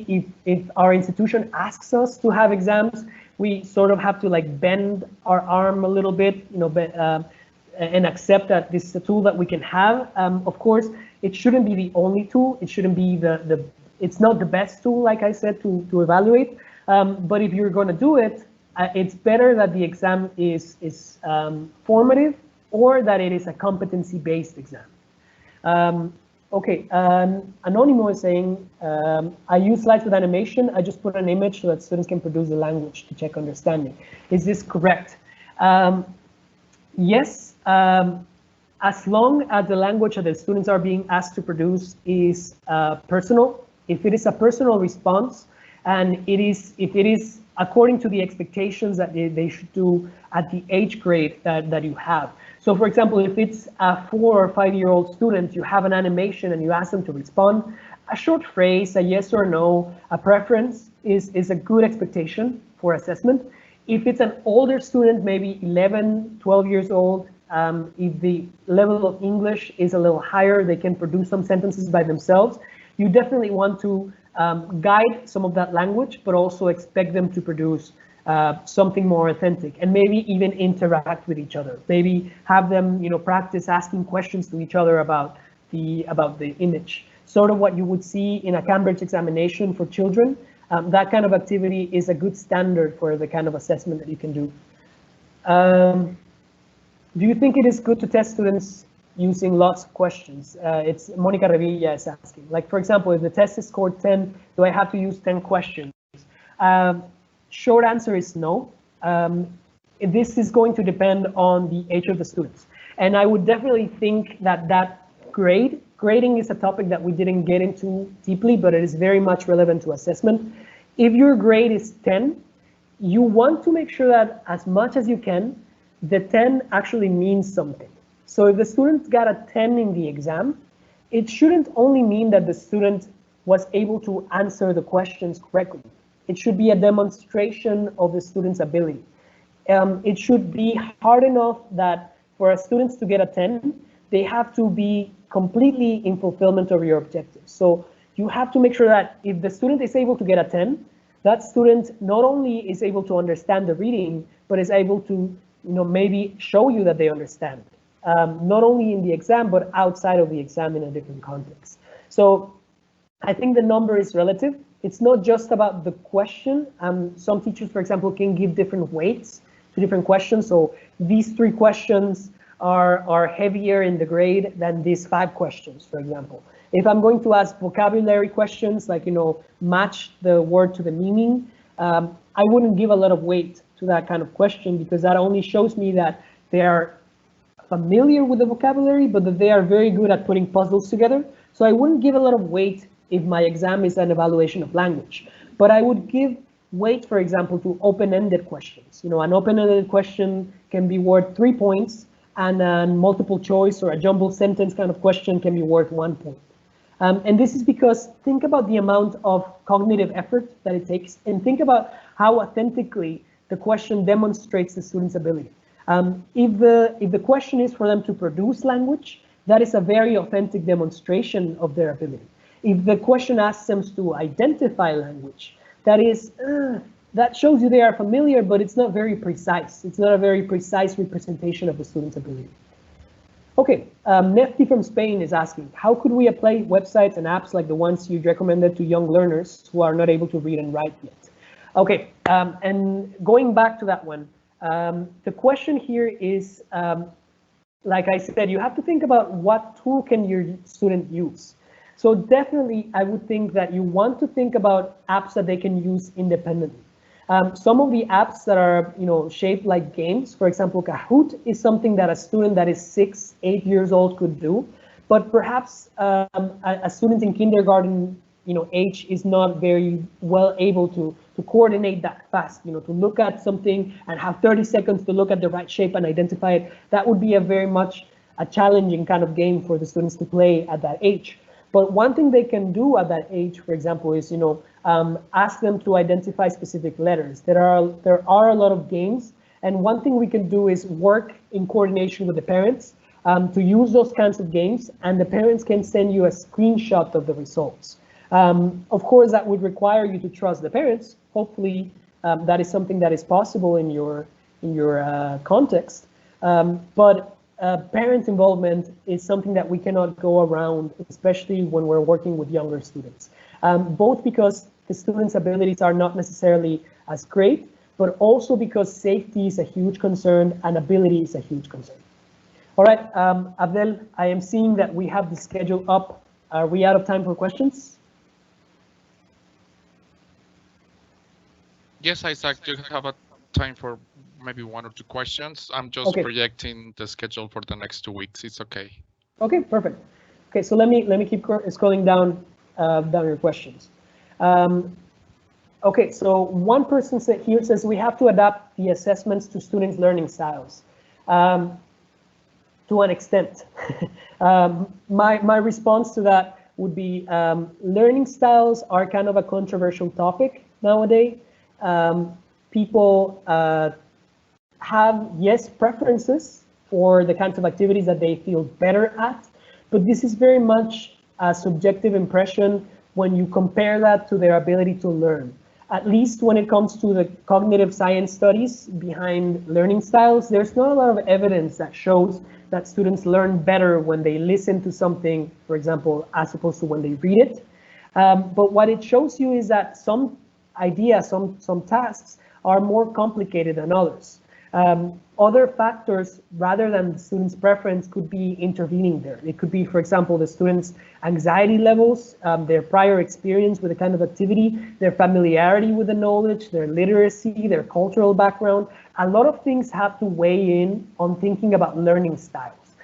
if our institution asks us to have exams, we sort of have to like bend our arm a little bit, you know, and accept that this is a tool that we can have. Of course, it shouldn't be the only tool. It shouldn't be it's not the best tool, like I said, to evaluate. But if you're going to do it, it's better that the exam is formative, or that it is a competency-based exam. Okay, Anonymous is saying, I use slides with animation. I just put an image so that students can produce the language to check understanding. Is this correct? Yes, as long as the language that the students are being asked to produce is personal. If it is a personal response, and if it is according to the expectations that they should do at the age grade that you have. So for example, if it's a 4 or 5-year-old student, you have an animation and you ask them to respond, a short phrase, a yes or no, a preference is a good expectation for assessment. If it's an older student, maybe 11, 12 years old, if the level of English is a little higher, they can produce some sentences by themselves. You definitely want to guide some of that language, but also expect them to produce something more authentic, and maybe even interact with each other. Maybe have them, you know, practice asking questions to each other about the image. Sort of what you would see in a Cambridge examination for children. That kind of activity is a good standard for the kind of assessment that you can do. Do you think it is good to test students using lots of questions? It's Monica Revilla is asking. Like, for example, if the test is scored 10, do I have to use 10 questions? Short answer is no. This is going to depend on the age of the students. And I would definitely think that grading is a topic that we didn't get into deeply, but it is very much relevant to assessment. If your grade is 10, you want to make sure that as much as you can, the 10 actually means something. So if the student got a 10 in the exam, it shouldn't only mean that the student was able to answer the questions correctly. It should be a demonstration of the student's ability. It should be hard enough that for students to get a 10, they have to be completely in fulfillment of your objectives. So you have to make sure that if the student is able to get a 10, that student not only is able to understand the reading, but is able to, you know, maybe show you that they understand. Not only in the exam, but outside of the exam in a different context. So I think the number is relative. It's not just about the question. Some teachers, for example, can give different weights to different questions. So these 3 questions are heavier in the grade than these 5 questions, for example. If I'm going to ask vocabulary questions, like, you know, match the word to the meaning, I wouldn't give a lot of weight to that kind of question, because that only shows me that they are familiar with the vocabulary, but that they are very good at putting puzzles together. So I wouldn't give a lot of weight if my exam is an evaluation of language, but I would give weight, for example, to open-ended questions. You know, an open-ended question can be worth 3 points, and a multiple choice or a jumbled sentence kind of question can be worth 1 point. And this is because think about the amount of cognitive effort that it takes, and think about how authentically the question demonstrates the student's ability. If the question is for them to produce language, that is a very authentic demonstration of their ability. If the question asks them to identify language, that shows you they are familiar, but it's not very precise. It's not a very precise representation of the student's ability. Okay, Nefti from Spain is asking, how could we apply websites and apps like the ones you recommended to young learners who are not able to read and write yet? Okay, and going back to that one, the question here is, like I said, you have to think about what tool can your student use. So definitely, I would think that you want to think about apps that they can use independently. Some of the apps that are, you know, shaped like games, for example, Kahoot is something that a student that is 6, 8 years old could do, but perhaps a student in kindergarten, H is not very well able to coordinate that fast, to look at something and have 30 seconds to look at the right shape and identify it. That would be a very much a challenging kind of game for the students to play at that age. But one thing they can do at that age, for example, is ask them to identify specific letters. There are a lot of games, and one thing we can do is work in coordination with the parents to use those kinds of games, and the parents can send you a screenshot of the results. Of course, that would require you to trust the parents. Hopefully, that is something that is possible in your context. But parent involvement is something that we cannot go around, especially when we're working with younger students, both because the students' abilities are not necessarily as great, but also because safety is a huge concern and ability is a huge concern. All right, Abdel, I am seeing that we have the schedule up. Are we out of time for questions? Yes, Isaac, you have a time for maybe 1 or 2 questions. I'm just projecting the schedule for the next 2 weeks. It's okay. Okay, perfect. Okay, so let me keep scrolling down your questions. Okay, so one person here says we have to adapt the assessments to students' learning styles. To an extent. My response to that would be learning styles are kind of a controversial topic nowadays. People have, yes, preferences for the kinds of activities that they feel better at, but this is very much a subjective impression when you compare that to their ability to learn. At least when it comes to the cognitive science studies behind learning styles, there's not a lot of evidence that shows that students learn better when they listen to something, for example, as opposed to when they read it. But what it shows you is that some ideas, some tasks are more complicated than others. Other factors, rather than the student's preference, could be intervening there. It could be, for example, the student's anxiety levels, their prior experience with the kind of activity, their familiarity with the knowledge, their literacy, their cultural background. A lot of things have to weigh in on thinking about learning styles.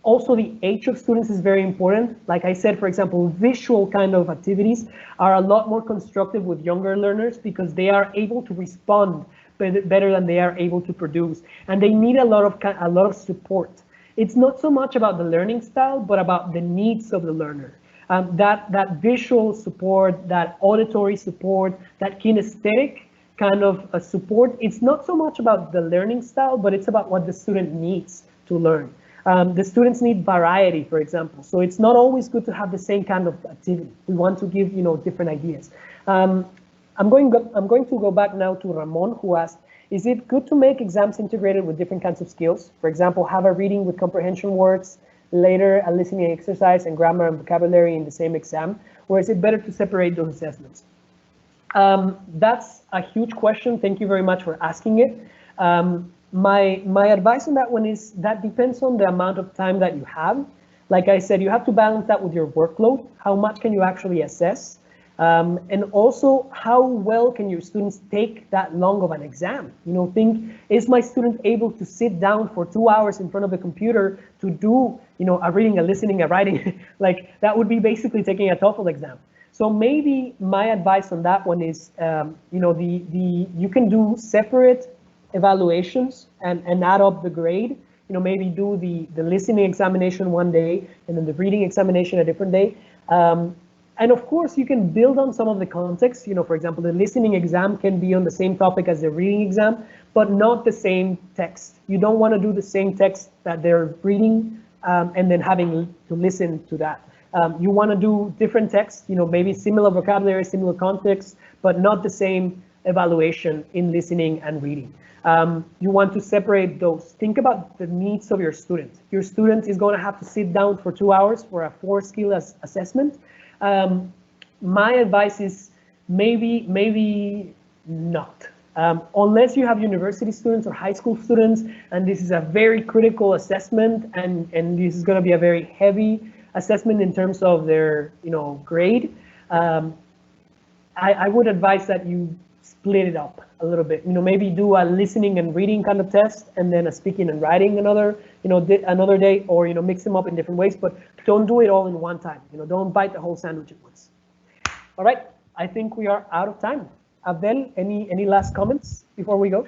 Also, the age of students is very important. Like I said, for example, visual kind of activities are a lot more constructive with younger learners because they are able to respond better than they are able to produce, and they need a lot of support. It's not so much about the learning style, but about the needs of the learner. That visual support, that auditory support, that kinesthetic kind of support, it's not so much about the learning style, but it's about what the student needs to learn. The students need variety, for example, so it's not always good to have the same kind of activity. We want to give different ideas. I'm going to go back now to Ramon, who asked, is it good to make exams integrated with different kinds of skills? For example, have a reading with comprehension works, later a listening exercise and grammar and vocabulary in the same exam, or is it better to separate those assessments? That's a huge question. Thank you very much for asking it. My advice on that one is that depends on the amount of time that you have. Like I said, you have to balance that with your workload. How much can you actually assess? And also, how well can your students take that long of an exam? Think, is my student able to sit down for 2 hours in front of the computer to do, a reading, a listening, a writing? Like, that would be basically taking a TOEFL exam. So maybe my advice on that one is, you can do separate evaluations and add up the grade. Maybe do the listening examination one day and then the reading examination a different day. And of course, you can build on some of the context. For example, the listening exam can be on the same topic as the reading exam, but not the same text. You don't want to do the same text that they're reading and then having to listen to that. You want to do different texts, maybe similar vocabulary, similar context, but not the same evaluation in listening and reading. You want to separate those. Think about the needs of your student. Your student is going to have to sit down for 2 hours for a 4-skill assessment. My advice is maybe not. Unless you have university students or high school students, and this is a very critical assessment, and this is going to be a very heavy assessment in terms of their grade. I would advise that you split it up a little bit. Maybe do a listening and reading kind of test, and then a speaking and writing another day, or mix them up in different ways. But don't do it all in one time. Don't bite the whole sandwich at once. All right, I think we are out of time. Abdel, any last comments before we go?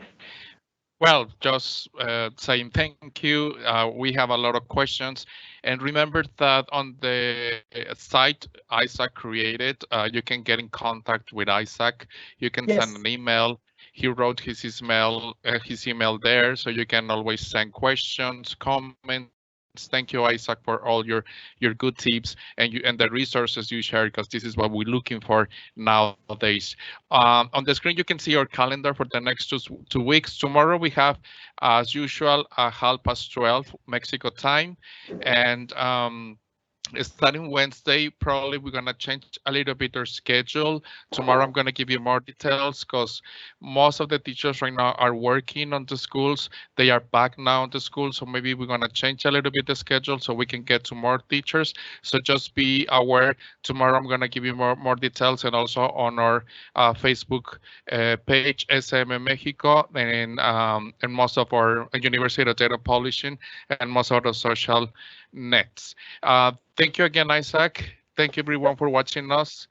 Well, just saying thank you. We have a lot of questions. And remember that on the site Isaac created, you can get in contact with Isaac. You can send an email. He wrote his email there, so you can always send questions, comments. Thank you, Isaac, for all your good tips and the resources you share, because this is what we're looking for nowadays. On the screen, you can see our calendar for the next two weeks. Tomorrow we have, as usual, 12:30 Mexico time, and starting Wednesday, probably we're going to change a little bit our schedule. Tomorrow, I'm going to give you more details because most of the teachers right now are working on the schools. They are back now on the school, so maybe we're going to change a little bit the schedule so we can get to more teachers. So just be aware. Tomorrow, I'm going to give you more details, and also on our Facebook page, SM Mexico, and most of our University of Data Publishing, and most of the social nets. Thank you again, Isaac. Thank you, everyone, for watching us.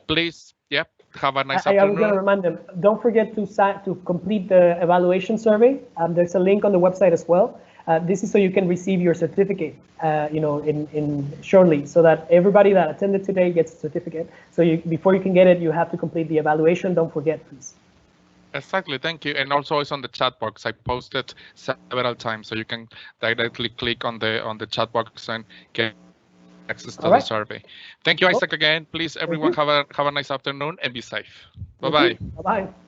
Please, have a nice afternoon. I was going to remind them, don't forget to complete the evaluation survey. There's a link on the website as well. This is so you can receive your certificate, in shortly, so that everybody that attended today gets a certificate. So before you can get it, you have to complete the evaluation. Don't forget, please. Exactly, thank you. And also it's on the chat box. I posted several times, so you can directly click on the chat box and get access to the survey. Thank you, Isaac, again. Please, everyone, have a nice afternoon and be safe. Bye-bye. Bye-bye.